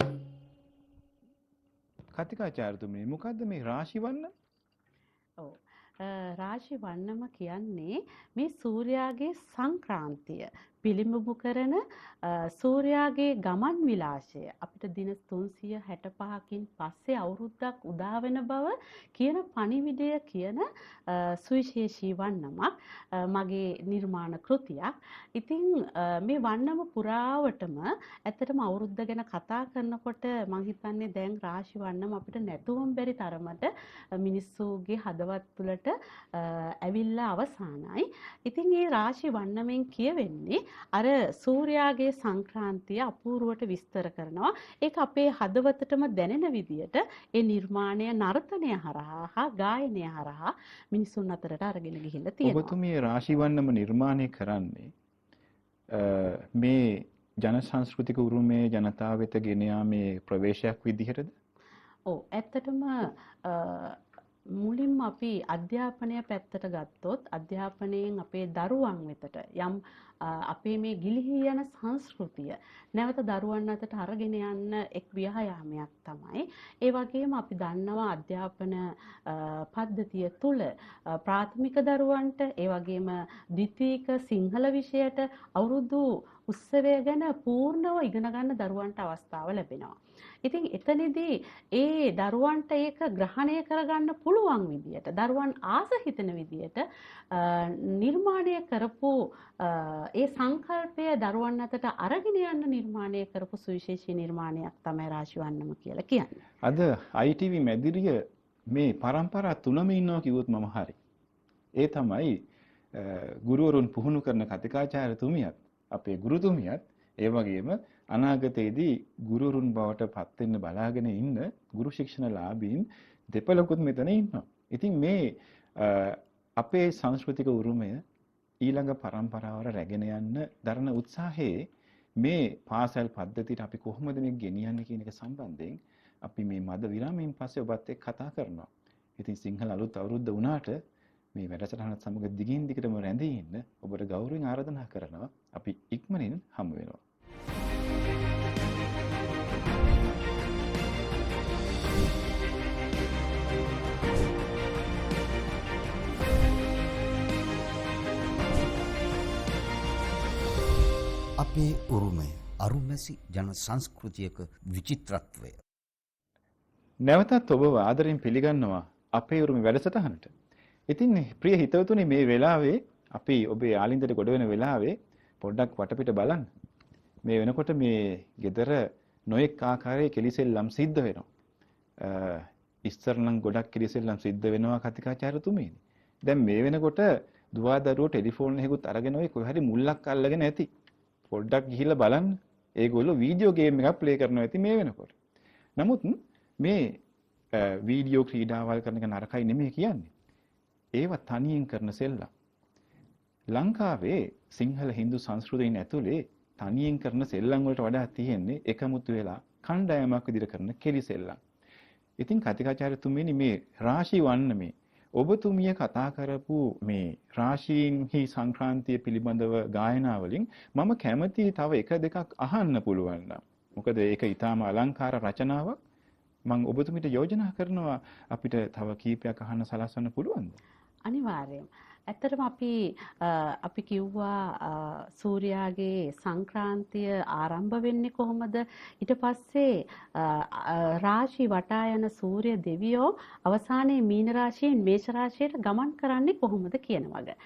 කතිකාචාර්යතුමනි මොකද්ද මේ රාශි වන්න? ඔව් රාශි වන්නම කියන්නේ මේ සූර්යාගේ සංක්‍රාන්තිය පිළිඹු කරන සූර්යාගේ ගමන් විලාසය අපිට දින 365කින් පස්සේ අවුරුද්දක් උදා වෙන බව කියන පණිවිඩය කියන සුවිශේෂී වන්නමක් මගේ නිර්මාණ කෘතියක්. ඉතින් මේ වන්නම පුරාවටම ඇත්තටම අවුරුද්ද ගැන කතා කරනකොට මම හිතන්නේ දැන් රාශි වන්නම අපිට නැතුවම බැරි තරමට මිනිස්සුගේ හදවත් තුළට ඇවිල්ලා අවසానයි. ඉතින් මේ රාශි වන්නමෙන් කියවෙන්නේ අර සූර්යාගේ සංක්‍රාන්තිය අපූර්වට විස්තර කරනවා. ඒක අපේ හදවතටම දැනෙන විදියට ඒ නිර්මාණය නර්තනය හරහා හා ගායනය හරහා මිනිසුන් අතරට අරගෙන ගිහිල්ලා තියෙනවා. ඔබතුමිය රාශි වන්නම නිර්මාණය කරන්නේ මේ ජන සංස්කෘතික උරුමයේ ජනතාව වෙත ගෙන යාමේ ප්‍රවේශයක් විදිහටද? ඔව් ඇත්තටම මුලින්ම අපි අධ්‍යාපනය පැත්තට ගත්තොත් අධ්‍යාපනයෙන් අපේ දරුවන් වෙතට යම් අපේ මේ ගිලිහී යන සංස්කෘතිය නැවත දරුවන් අතට අරගෙන යන්න එක් ව්‍යායාමයක් තමයි. ඒ වගේම අපි දන්නවා අධ්‍යාපන පද්ධතිය තුළ ප්‍රාථමික දරුවන්ට ඒ වගේම ද්විතීක සිංහල විෂයට අවුරුදු උත්සවය ගැන පූර්ණව ඉගෙන ගන්න දරුවන්ට අවස්ථාව ලැබෙනවා. ඉතින් එතනදී ඒ දරුවන්ට ඒක ග්‍රහණය කරගන්න පුළුවන් විදියට දරුවන් ආස හිතෙන විදියට නිර්මාණය කරපු ඒ සංකල්පය දරුවන් අතට අරගෙන යන්න නිර්මාණය කරපු සුවිශේෂී නිර්මාණයක් තමයි රාශි වන්නම කියලා කියන්නේ. අද ITV මැදිරිය මේ පරම්පරා තුනම ඉන්නවා කිව්වොත් මම හරි. ඒ තමයි ගුරුවරුන් පුහුණු කරන කතිකාචාර්යතුමියත් අපේ ගුරුතුමියත් ඒ වගේම අනාගතයේදී ගුරුවරුන් බවට පත් වෙන්න බලාගෙන ඉන්න ගුරු ශික්ෂණලාභීන් දෙපළකුත් මෙතන ඉන්නවා. ඉතින් මේ අපේ සංස්කෘතික උරුමය ඊළඟ පරම්පරාවට රැගෙන යන්න දරන උත්සාහයේ මේ පාසල් පද්ධතියට අපි කොහොමද මේක ගෙනියන්නේ කියන එක සම්බන්ධයෙන් අපි මේ මද විරාමයෙන් පස්සේ ඔබත් එක්ක කතා කරනවා. ඉතින් සිංහල අලුත් අවුරුද්ද වුණාට මේ වැඩසටහන සමග දිගින් දිගටම රැඳී ඉන්න ඔබට ගෞරවයෙන් ආරාධනා කරනවා. අපි ඉක්මනින් හමු වෙනවා. අපේ උරුමය අරුමැසි ජන සංස්කෘතියක විචිත්‍රත්වය. නැවතත් ඔබව ආදරෙන් පිළිගන්නවා අපේ උරුම වැඩසටහනට. ඉතින් ප්‍රිය හිතවතුනි මේ වෙලාවේ අපි ඔබේ ආලින්දට ගොඩ වෙන වෙලාවේ පොඩ්ඩක් වටපිට බලන්න. මේ වෙනකොට මේ gedara නොඑක් ආකාරයේ කෙලිසෙල්ලම් සිද්ධ වෙනවා. ඉස්සර නම් ගොඩක් කෙලිසෙල්ලම් සිද්ධ වෙනවා කතිකාචාර්යතුමීනි. දැන් මේ වෙනකොට දුවදරුවෝ ටෙලිෆෝන් එකකුත් අරගෙන ඔය කොහේ හරි මුල්ලක් අල්ලගෙන ඇති. පොඩ්ඩක් ගිහිල්ලා බලන්න. ඒගොල්ලෝ වීඩියෝ ගේම් එකක් ප්ලේ කරනවා ඇති මේ වෙනකොට. නමුත් මේ වීඩියෝ ක්‍රීඩාවල් කරන එක නරකයි නෙමෙයි කියන්නේ. ඒව තනියෙන් කරන සෙල්ලම්. ලංකාවේ සිංහල හින්දු සංස්කෘතියින් ඇතුලේ තනියෙන් කරන සෙල්ලම් වලට වඩා තියෙන්නේ එකමුතු වෙලා කණ්ඩායමක් විදිහට කරන කෙලි සෙල්ලම්. ඉතින් කතිකාචාර්යතුමනි මේ රාශි වන්න මේ ඔබතුමිය කතා කරපු මේ රාශීන්හි සංක්‍රාන්තිය පිළිබඳව ගායනා වලින් මම කැමතියි තව එක දෙකක් අහන්න පුළුවන් නම්. මොකද ඒක ඊටාම අලංකාර රචනාවක්. මම ඔබතුමිට යෝජනා කරනවා අපිට තව කීපයක් අහන්න සලස්වන්න පුළුවන්ද? අනිවාර්යයෙන්. ඇත්තටම අපි කිව්වා සූර්යාගේ සංක්‍රාන්තිය ආරම්භ වෙන්නේ කොහොමද? ඊට පස්සේ රාශි වටා යන සූර්ය දෙවියෝ අවසානයේ මීන රාශියෙන් මේෂ රාශියට ගමන් කරන්නේ කොහොමද කියන වගේ.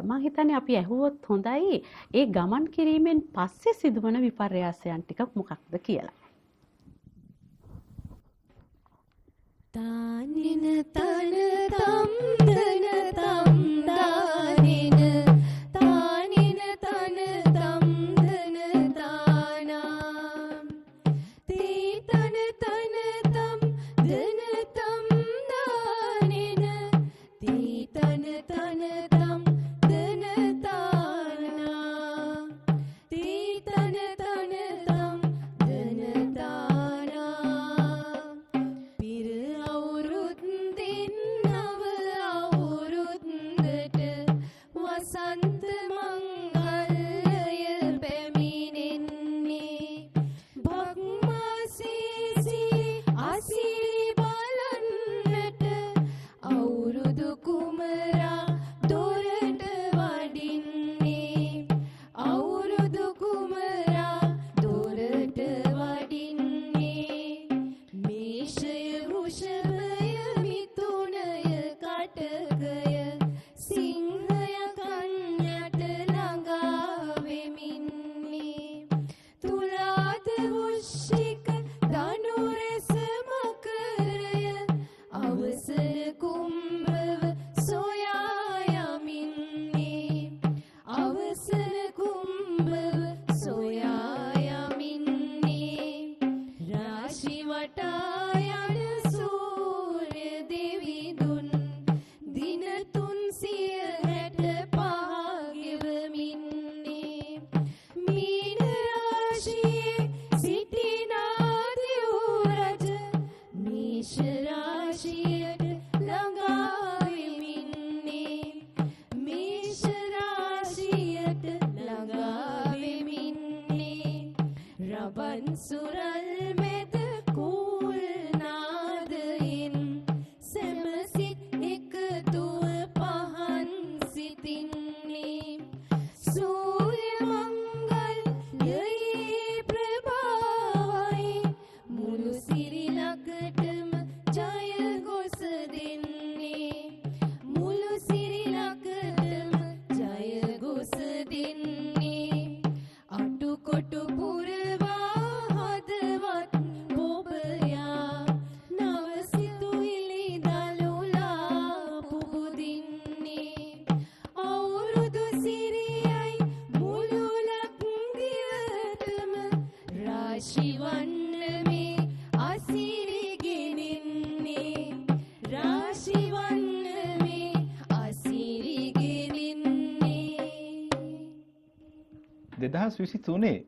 මම හිතන්නේ අපි ඇහුවොත් හොඳයි ඒ ගමන් කිරීමෙන් පස්සේ සිදුවන විපර්යාසයන් ටිකක් මොකක්ද කියලා. තානින තන තම් දන තම් දානින තානින තන තම් දන දානා තී තන තන තම් දන තම් දානින තී තන තන තම් දන දානා තී තන තන තම් දන දානා පිර අවුරුද්දින් නව අවුරුද්දට වසන්ත මංගල්‍ය පැමිණෙන්නේ බක්මාසීසි අසිරි බලන්නට අවුරුදු කුමරා දොරට වඩින්නේ අවුරුදු කුමරා දොරට වඩින්නේ මේෂය වෘෂභය මිථුනය කටකය සිංහය කන්‍යට ළඟා වෙමින්නේ තුලාද වෘශ්චික ධනුරස මකරය අවසර කුම්භව සොයා යමින්නේ අවසර කුම්භව සොයා යමින්නේ රාශි වටා යන සූර්ය දෙවිඳුන් දින 365 ගෙවමින්නේ මීන රාශියේ සිටිනා දෙව් රජ මේෂ රාශියට ළඟා වෙමින්නේ මේෂ රාශියට ළඟා වෙමින්නේ රබන් සුරල් මෙත කුල් නාදයෙන් සැමසිත් එකතුව පහන් සිතින්නේ සූර්ය මංගල් යයි ප්‍රභාවයි මුළු සිරිලකටම ජය ගොස දෙන්නේ මුළු සිරිලකටම ජය ගොස දෙන්නේ අටුකොටු පුරවා හදව 2023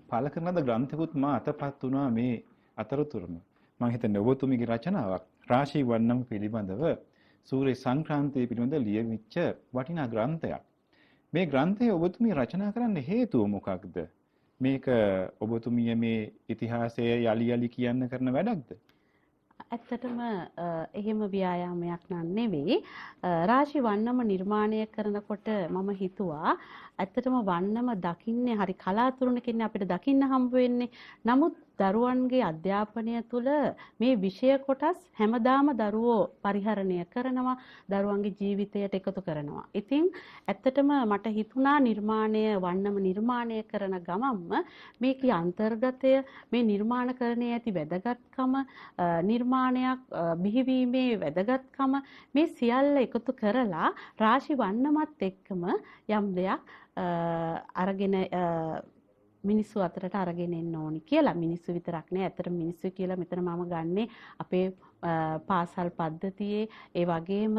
පළ කරන ලද ග්‍රන්ථකුත් මා අතපත් වුණා මේ අතරතුරම. මම හිතන්නේ ඔබතුමීගේ රචනාවක් රාශී වර්ණම පිළිබඳව සූර්ය සංක්‍රාන්තිය පිළිබඳ ලියවිච්ච වටිනා ග්‍රන්ථයක්. මේ ග්‍රන්ථය ඔබතුමී රචනා කරන්න හේතුව මොකක්ද? මේක ඔබතුමිය මේ ඉතිහාසය යලි යලි කියන්න කරන වැඩක්ද? ඇත්තටම එහෙම ව්‍යායාමයක් නෙවෙයි. රාශි වන්නම නිර්මාණය කරනකොට මම හිතුවා ඇත්තටම වන්නම දකින්නේ හරි කලාතුරකින් අපිට දකින්න හම්බ වෙන්නේ. නමුත් දරුවන්ගේ අධ්‍යාපනය තුළ මේ විෂය කොටස් හැමදාම දරුවෝ පරිහරණය කරනවා, දරුවන්ගේ ජීවිතයට එකතු කරනවා. ඉතින් ඇත්තටම මට හිතුණා නිර්මාණය වන්නම නිර්මාණය කරන ගමම්ම මේකේ අන්තර්ගතය, මේ නිර්මාණකරණයේ ඇති වැදගත්කම, නිර්මාණයක් බිහිවීමේ වැදගත්කම මේ සියල්ල එකතු කරලා රාශි වන්නමත් එක්කම යම් දෙයක් අරගෙන මිනිස්සු අතරට අරගෙන එන්න ඕනි කියලා. මිනිස්සු විතරක් නෑ, ඇත්තටම මිනිස්සු කියලා මෙතන මම ගන්නෙ අපේ පාසල් පද්ධතියේ ඒ වගේම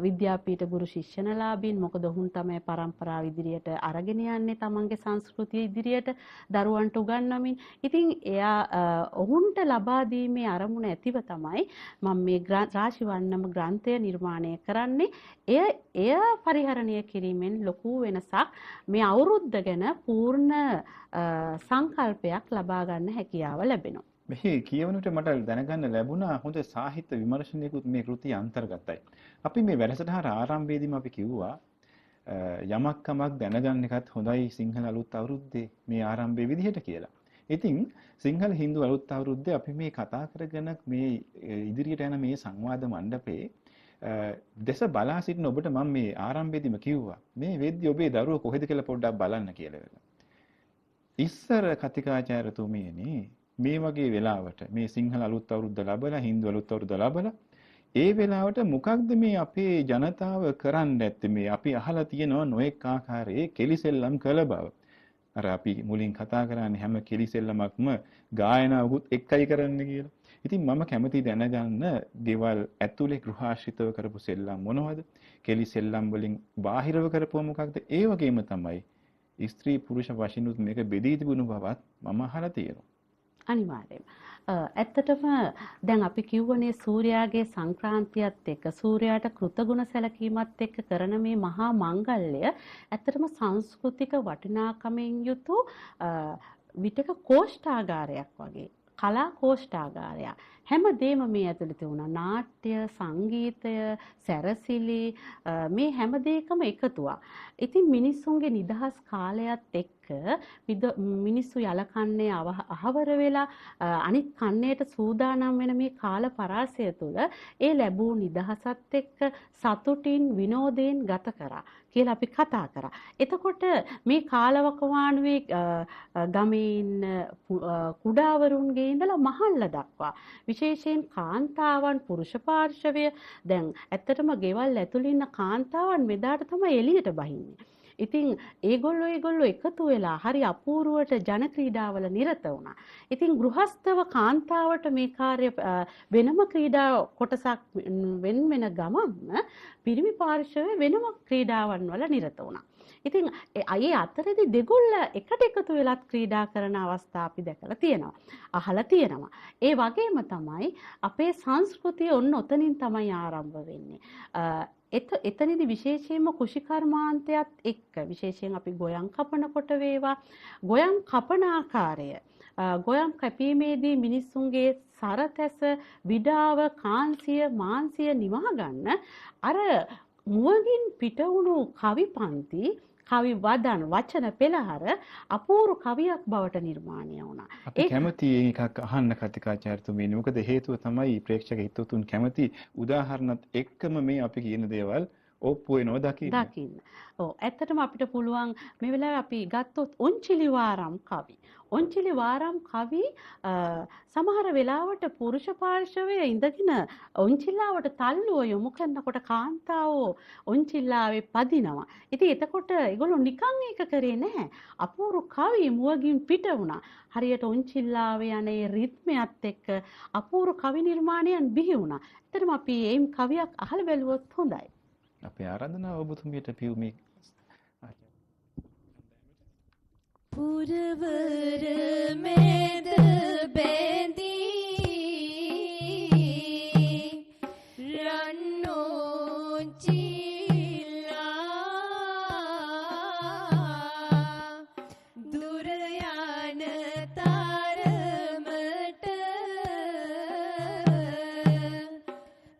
විද්‍යාපීඨ ගුරු ශිෂ්‍යනලාභීන්. මොකද ඔවුන් තමයි පරම්පරාව ඉදිරියට අරගෙන යන්නේ, තමන්ගේ සංස්කෘතිය ඉදිරියට දරුවන්ට උගන්වමින්. ඉතින් එයා ඔවුන්ට ලබා දීමේ අරමුණ ඇතිව තමයි මම මේ රාශි වන්නම ග්‍රන්ථය නිර්මාණය කරන්නේ. එය පරිහරණය කිරීමෙන් ලොකු වෙනසක් මේ අවුරුද්ද ගැන පූර්ණ සංකල්පයක් ලබා ගන්න හැකියාව ලැබෙනවා. මෙහි කියවනට මට දැනගන්න ලැබුණා හොඳ සාහිත්‍ය විමර්ශනයකුත් මේ කෘතිය අන්තර්ගතයි. අපි මේ වැඩසටහන ආරම්භයේදීම අපි කිව්වා යමක් කමක් දැනගන්න එකත් හොඳයි සිංහල අලුත් අවුරුද්දේ මේ ආරම්භයේ විදිහට කියලා. ඉතින් සිංහල හින්දු අලුත් අවුරුද්දේ අපි මේ කතා කරගෙන මේ ඉදිරියට යන මේ සංවාද මණ්ඩපේ දෙස බලා සිටින ඔබට මම මේ ආරම්භයේදීම කිව්වා මේ වෙද්දී ඔබේ දරුවෝ කොහෙද කියලා පොඩ්ඩක් බලන්න කියලා. ඉස්සර කතිකාචාර්යතුමියනි මේ වගේ වෙලාවට මේ සිංහල අලුත් අවුරුද්ද ලබලා හින්දු අලුත් අවුරුද්ද ලබලා ඒ වෙලාවට මොකක්ද මේ අපේ ජනතාව කරන්නේ නැත්තේ? මේ අපි අහලා තියෙනවා නොඑක ආකාරයේ කෙලිසෙල්ලම් කළ බව. අර අපි මුලින් කතා කරන්නේ හැම කෙලිසෙල්ලමක්ම ගායනාවකුත් එක්කයි කරන්න කියලා. ඉතින් මම කැමති දැනගන්න ගෙවල් ඇතුලේ ගෘහාශ්‍රිතව කරපු සෙල්ලම් මොනවද? කෙලිසෙල්ලම් වලින් බාහිරව කරපුව මොකක්ද? ඒ වගේම තමයි ස්ත්‍රී පුරුෂ වශයෙන්ුත් මේක බෙදී තිබුණු බවත් මම අහලා තියෙනවා. අනිවාර්යයෙන්. ඇත්තටම දැන් අපි කියවනේ සූර්යාගේ සංක්‍රාන්තියත් එක්ක සූර්යාට කෘතගුණ සැලකීමත් එක්ක කරන මේ මහා මංගල්‍ය ඇත්තටම සංස්කෘතික වටිනාකමින් යුතු විටක කෝෂ්ඨාගාරයක් වගේ. කලා කෝෂ්ඨාගාරයක්. හැමදේම මේ ඇතුළේ තිබුණා. නාට්‍ය, සංගීතය, සැරසිලි මේ හැම දෙයකම එකතුවක්. ඉතින් මිනිස්සුන්ගේ නිදහස් කාලයත් එක්ක මිනිස්සු යලකන්නේ අහවර වෙලා අනිත් කන්නේට සූදානම් වෙන මේ කාල පරාසය තුළ ඒ ලැබූ නිදහසත් එක්ක සතුටින් විනෝදයෙන් ගත කරා කියලා අපි කතා කරා. එතකොට මේ කාලවකවානුවේ ගමේ ඉන්න කුඩාවරුන්ගේ ඉඳලා මහල්ල දක්වා විශේෂයෙන් කාන්තාවන් පුරුෂ පාර්ශවය දැන් ඇත්තටම ගෙවල් ඇතුළේ ඉන්න කාන්තාවන් මෙදාට තමයි එළියට බහින්නේ. ඉතින් ඒගොල්ලෝ එකතු වෙලා හරි අපූර්වට ජන ක්‍රීඩාවල නිරත වුණා. ඉතින් ගෘහස්තව කාන්තාවට මේ කාර්ය වෙනම ක්‍රීඩා කොටසක් වෙන ගමම්ම පිරිමි පාර්ශවය වෙනම ක්‍රීඩාවන් වල නිරත වුණා. ඉතින් අයේ අතරේදී දෙගොල්ල එකට එකතු වෙලත් ක්‍රීඩා කරන අවස්ථා අපි දැකලා තියෙනවා. අහලා තියෙනවා. ඒ වගේම තමයි අපේ සංස්කෘතිය ඔන්න ඔතනින් තමයි ආරම්භ වෙන්නේ. එතනදී විශේෂයෙන්ම කුෂිකර්මාන්තයත් එක්ක විශේෂයෙන් අපි ගොයම් කපනකොට වේවා ගොයම් කපන ආකාරය ගොයම් කැපීමේදී මිනිස්සුන්ගේ සරතැස විඩාව කාන්සිය මාංශය නිවා ගන්න අර මුවගින් පිට වුණු කවි පන්ති කවි වදන් වචන පෙළහර අපූර්ව කවියක් බවට නිර්මාණය වුණා. අපි කැමති එකක් අහන්න කතිකාචාර්යතුමනි. මොකද හේතුව තමයි ප්‍රේක්ෂක හිතවතුන් කැමති උදාහරණත් එක්කම මේ අපි කියන දේවල් ඔප්පු වෙනවා දකින්න. ඔව් ඇත්තටම අපිට පුළුවන් මේ වෙලාවේ අපි ගත්තොත් ඔන්චිලි වාරම් කවි. ඔන්චිලි වාරම් කවි සමහර වෙලාවට පුරුෂ පාර්ශවයේ ඉඳගෙන ඔන්චිල්ලාවට තල්ලුව යොමු කරනකොට කාන්තාවෝ ඔන්චිල්ලාවේ පදිනවා. ඉතින් එතකොට ඒගොල්ලෝ නිකන් ඒක කරේ නැහැ. අපූර්ව කවි මුවගින් පිට වුණා. හරියට ඔන්චිල්ලාවේ යන ඒ රිද්මයත් එක්ක අපූර්ව කවි නිර්මාණයන් බිහි වුණා. ඇත්තටම අපි මේ කවියක් අහලා බැලුවොත් හොඳයි. අපේ ආරාධනාව ඔබතුමියට පියුමේ පුරවර මැද බැඳී රන්නෝචිලා දුර යන තරමට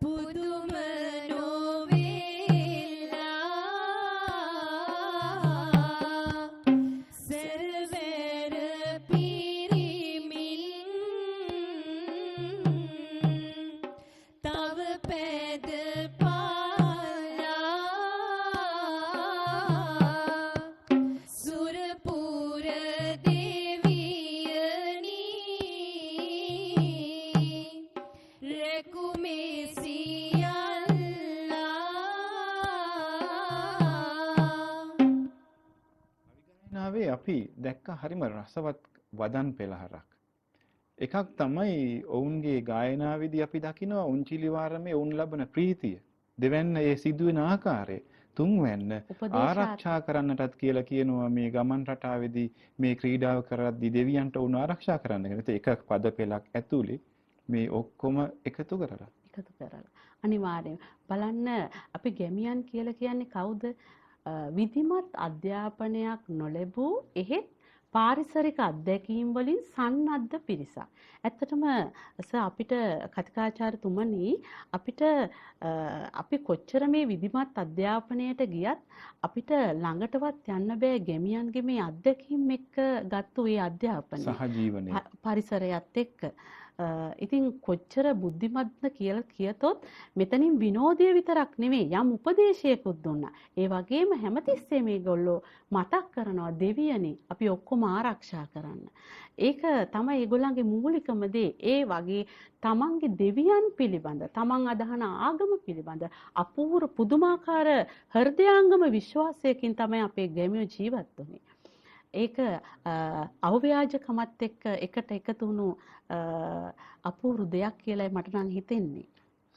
පුදුම නොවේලා සරවැර පිරිමින් තව පැද පාලා සුරපුර දෙවියනි රැකුමේ සියල්ලා නාවේ අපි දැක්ක හරිම රසවත් වදන් පෙළහරක්. එකක් තමයි ඔවුන්ගේ ගායනාවේදී අපි දකිනවා උන්චිලිවාරමේ ඔවුන් ලබන ප්‍රීතිය. දෙවැන්න ඒ සිදුවෙන ආකාරය. තුන්වැන්න ආරක්ෂා කරන්නටත් කියලා කියනවා මේ ගමන් රටාවේදී මේ ක්‍රීඩාව කරද්දී දෙවියන්ට උන් ආරක්ෂා කරන්න කියලා. ඒක පද පෙළක් ඇතුලේ මේ ඔක්කොම එකතු කරලා. එකතු කරලා. අනිවාර්යයෙන් බලන්න අපි ගැමියන් කියලා කියන්නේ කවුද? විධිමත් අධ්‍යාපනයක් නොලැබූ එහෙත් පාරිසරික අත්දැකීම් වලින් සන්නද්ධ පිරිසක්. ඇත්තටම අපිට කතිකාචාර්යතුමනි අපිට අපි කොච්චර මේ විධිමත් අධ්‍යාපනයට ගියත් අපිට ළඟටවත් යන්න බෑ ගැමියන්ගේ මේ අත්දැකීම් එක්ක ගත්තු ඒ අධ්‍යාපනය. සහජීවනය. පරිසරයත් එක්ක. ඉතින් කොච්චර බුද්ධිමත්ද කියලා කියතොත් මෙතනින් විනෝදය විතරක් නෙවෙයි යම් උපදේශයකුත් දුන්නා. ඒ වගේම හැමතිස්සෙම මේගොල්ලෝ මතක් කරනවා දෙවියනි අපි ඔක්කොම ආරක්ෂා කරන්න. ඒක තමයි ඒගොල්ලන්ගේ මූලිකම දේ. ඒ වගේ තමන්ගේ දෙවියන් පිළිබඳ තමන් අදහන ආගම පිළිබඳ අපූර්ව පුදුමාකාර හෘදයාංගම විශ්වාසයකින් තමයි අපේ ගැමියෝ ජීවත් වුනේ. ඒක අව්‍යාජකමත් එක්ක එකට එකතු වුණු අපූර්ව දෙයක් කියලා මට නම් හිතෙන්නේ.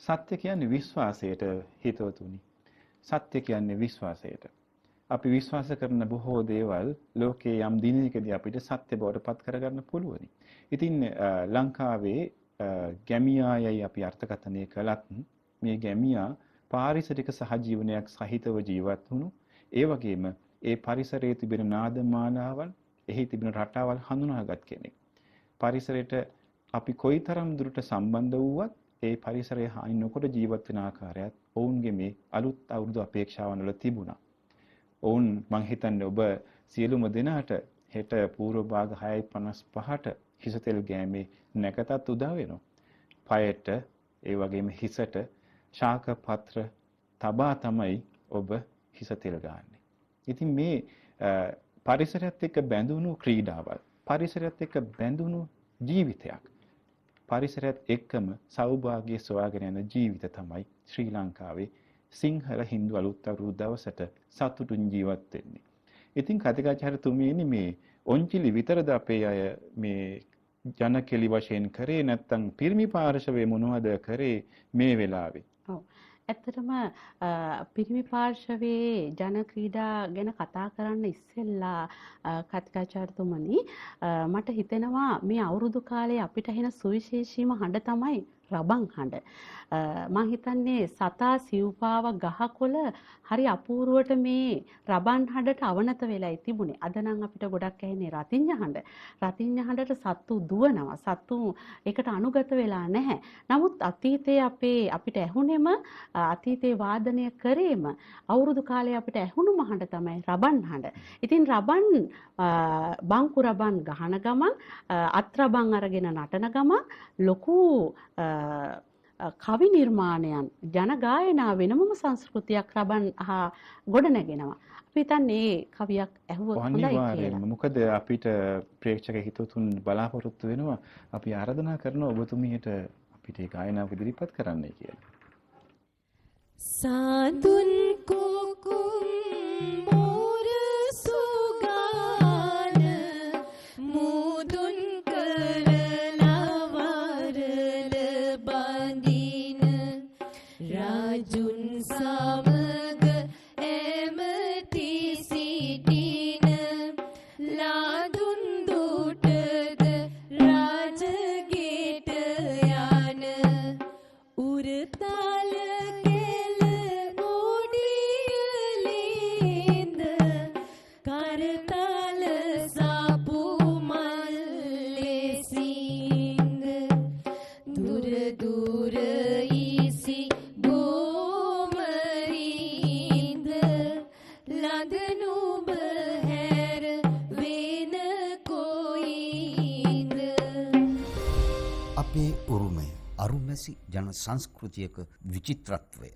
සත්‍ය කියන්නේ විශ්වාසයට හිතවතුනි. සත්‍ය කියන්නේ විශ්වාසයට. අපි විශ්වාස කරන බොහෝ දේවල් ලෝකයේ යම් දිනයකදී අපිට සත්‍ය බවට පත් කරගන්න පුළුවනි. ඉතින් ලංකාවේ ගැමියායයි අපි අර්ථකථනය කළත් මේ ගැමියා පාරිසරික සහජීවනයක් සහිතව ජීවත් වුණු ඒ වගේම ඒ පරිසරයේ තිබෙන නාද මාලාවල් එහි තිබෙන රටාවල් හඳුනාගත් කෙනෙක්. පරිසරයට අපි කොයිතරම් දුරට සම්බන්ධ වුවත් ඒ පරිසරය හානි නොකොට ජීවත් වෙන ආකාරයත් ඔවුන්ගේ මේ අලුත් අවුරුදු අපේක්ෂාවන් වල තිබුණා. ඔවුන් මං හිතන්නේ ඔබ සියලුම දෙනාට හෙට පූර්ව භාග 6:55ට හිසතෙල් ගෑමේ නැකතත් උදා වෙනවා. පයට ඒ වගේම හිසට ශාක පත්‍ර තබා තමයි ඔබ හිසතෙල් ගන්නේ. ඉතින් මේ පරිසරයත් එක්ක බැඳුණු ක්‍රීඩාවල්, පරිසරයත් එක්ක බැඳුණු ජීවිතයක්, පරිසරයත් එක්කම සෞභාග්‍ය සොයාගෙන යන ජීවිත තමයි ශ්‍රී ලංකාවේ සිංහල හින්දු අලුත් අවුරුදු දවසට සතුටින් ජීවත් වෙන්නේ. ඉතින් කතිකාචාර්යතුමියනි මේ ඔන්චිලි විතරද අපේ අය මේ ජනකෙලි වශයෙන් කරේ නැත්නම් පිරිමි පාර්ශවයේ මොනවද කරේ මේ වෙලාවේ? ඔව්. ඇත්තටම පිරිමි පාර්ශවයේ ජන ක්‍රීඩා ගැන කතා කරන්න ඉස්සෙල්ලා කතිකාචාර්යතුමනි මට හිතෙනවා මේ අවුරුදු කාලේ අපිට එන සුවිශේෂීම හඬ තමයි රබන් හඬ. මම හිතන්නේ සතා සිව්පාව ගහකොළ හරි අපූර්වට මේ රබන් හඬට අවනත වෙලායි තිබුණේ. අද නම් අපිට ගොඩක් ඇහෙන්නේ රතිඤ්ඤ හඬ. රතිඤ්ඤ හඬට සත්තු දුවනවා. සත්තු ඒකට අනුගත වෙලා නැහැ. නමුත් අතීතයේ අපිට ඇහුනේම අතීතයේ වාදනය කරේම අවුරුදු කාලේ අපිට ඇහුණු හඬ තමයි රබන් හඬ. ඉතින් රබන් බංකු රබන් ගහන ගමන් අත් රබන් අරගෙන නටන ගමන් ලොකු කවි නිර්මාණයන් ජන ගායනා වෙනමම සංස්කෘතියක් රබන් ගොඩ නැගෙනවා. අපි හිතන්නේ කවියක් ඇහුවොත් හොඳයි කියලා. මොකද අපිට ප්‍රේක්ෂක හිතතුන් බලාපොරොත්තු වෙනවා අපි ආරාධනා කරනවා ඔබතුමියට අපිට ඒ ගායනාව ඉදිරිපත් කරන්නයි කියලා. සාදුන් කුකුම් මෝර සුගාන මුදුන් රාජුන් සමග ඇමති සිටින ලාග අපේ උරුමය අරුමැසි ජන සංස්කෘතියක විචිත්‍රත්වය.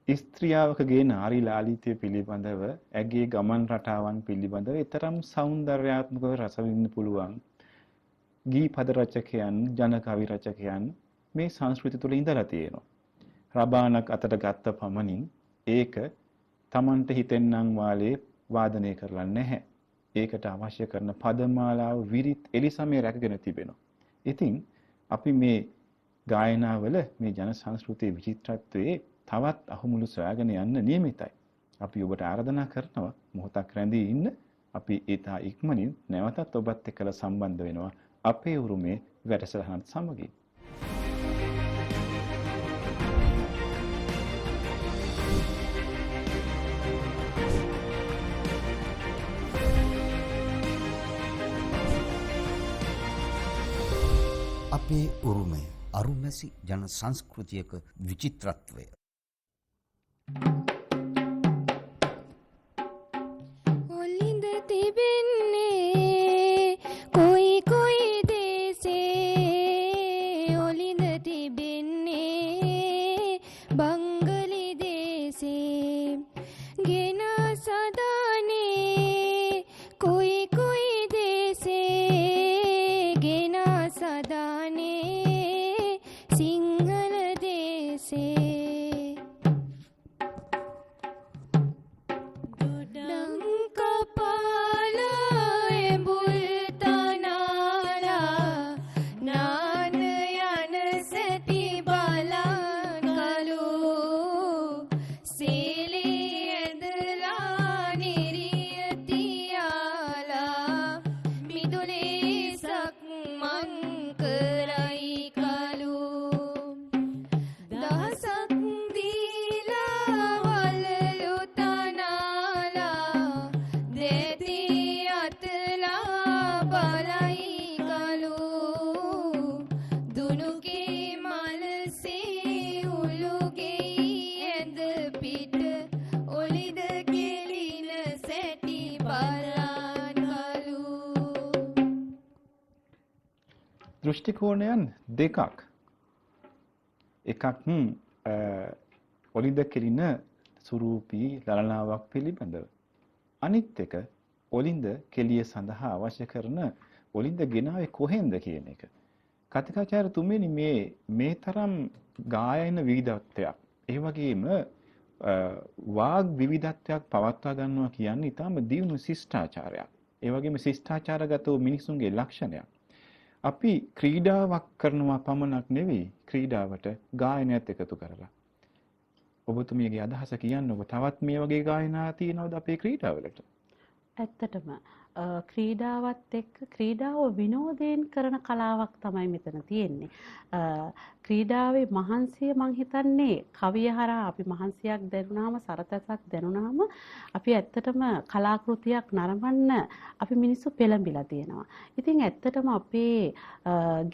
ස්ත්‍රියාවකගේ නාරී ලාලිත්‍ය පිළිබඳව ඇගේ ගමන් රටාවන් පිළිබඳව ඊතරම් సౌందర్యාත්මකව රස විඳින්න පුළුවන් ගී පද රචකයන් ජන කවි රචකයන් මේ සංස්කෘතිය තුළ ඉඳලා තියෙනවා. රබානක් අතට ගත්ත පමණින් ඒක Tamanට හිතෙන්නම් වාලේ වාදනය කරලා නැහැ. ඒකට අවශ්‍ය කරන පදමාලාව විරිත් එලිසමේ රැකගෙන තිබෙනවා. ඉතින් අපි මේ ගායනාවල මේ ජන සංස්කෘතියේ විචිත්‍රත්වයේ තවත් අහුමුළු සොයාගෙන යන්න නියමිතයි. අපි ඔබට ආරාධනා කරනවා මොහොතක් රැඳී ඉන්න. අපි ඊට ඉක්මනින් නැවතත් ඔබත් එක්කලා සම්බන්ධ වෙනවා අපේ උරුමේ වැඩසටහනත් සමගින්. අපේ උරුමය අරුමැසි ජන සංස්කෘතියක විචිත්‍රත්වය. ඔලිඳ තිබෙන්නේ කොයි කොයි දේසේ ඔලිඳ තිබෙන්නේ බංගලි දේසේ ගෙන සදානේ කොයි කොයි දේසේ ගෙන සදානේ සිංහල දේසේ දොඩම් කපාලා එඹුල් තනාලා නාන යන සැටි බලකලු සීලී ඇඳලා නිරිය තියාලා මිදුලේ සක්මන් කරයි කලු දහසක් දීලා වලලු තනාලා දෙති අතලා බලයි කලු දුනුගේ මලසේ උළුගේ ඇඳ පිට ඔලිද කෙලින සැටි බලන් කලු දෘෂ්ටි කෝණයන් දෙකක්. එකක් ඔලිද කෙලින සුරූපී ලලනාවක් පිළිබඳව. අනිත් එක ඔලින්ද කෙලිය සඳහා අවශ්‍ය කරන ඔලින්ද ගෙනාවේ කොහෙන්ද කියන එක. කතිකාචාර්යතුමනි මේ තරම් ගායන විවිධත්වයක් ඒ වගේම වාග් විවිධත්වයක් පවත්වා ගන්නවා කියන්නේ ඊටම දියුණු ශිෂ්ටාචාරයක්. ඒ වගේම ශිෂ්ටාචාරගත මිනිසුන්ගේ ලක්ෂණයක්. අපි ක්‍රීඩාවක් කරනවා පමණක් නෙවෙයි ක්‍රීඩාවට ගායනයත් එකතු කරලා. ඔබතුමියගේ අදහස කියන්න ඔබ තවත් මේ වගේ ගායනා තියෙනවද අපේ ක්‍රීඩාවලට? ඇත්තටම ක්‍රීඩාවත් එක්ක ක්‍රීඩාව විනෝදයෙන් කරන කලාවක් තමයි මෙතන තියෙන්නේ. ක්‍රීඩාවේ මහන්සිය මං හිතන්නේ කවිය හරහා අපි මහන්සියක් දැනුනාම සරතසක් දැනුනාම අපි ඇත්තටම කලාකෘතියක් නරඹන්න අපි මිනිස්සු පෙළඹිලා තියෙනවා. ඉතින් ඇත්තටම අපේ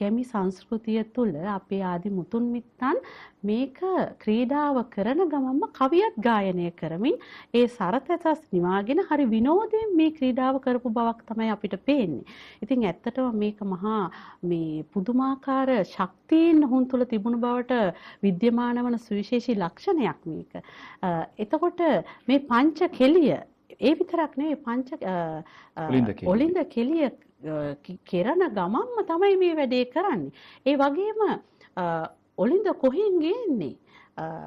ගැමි සංස්කෘතිය තුළ අපේ ආදි මුතුන් මිත්තන් මේක ක්‍රීඩාව කරන ගමන්ම කවියත් ගායනය කරමින් ඒ සරතසස් නිවාගෙන හරි විනෝදයෙන් මේ ක්‍රීඩාව කරපු බවක් තමයි අපිට පේන්නේ. ඉතින් ඇත්තටම මේක මහා මේ පුදුමාකාර ශක්තියින් ඔවුන් තුළ තිබුණු බවට විද්‍යමාන වන සුවිශේෂී ලක්ෂණයක් මේක. එතකොට මේ පංච කෙලිය ඒ විතරක් නෙවෙයි පංච ඔලින්ද කෙලිය කෙරන ගමන්ම තමයි මේ වැඩේ කරන්නේ. ඒ වගේම ඔලින්ද කොහෙන් ගේන්නේ?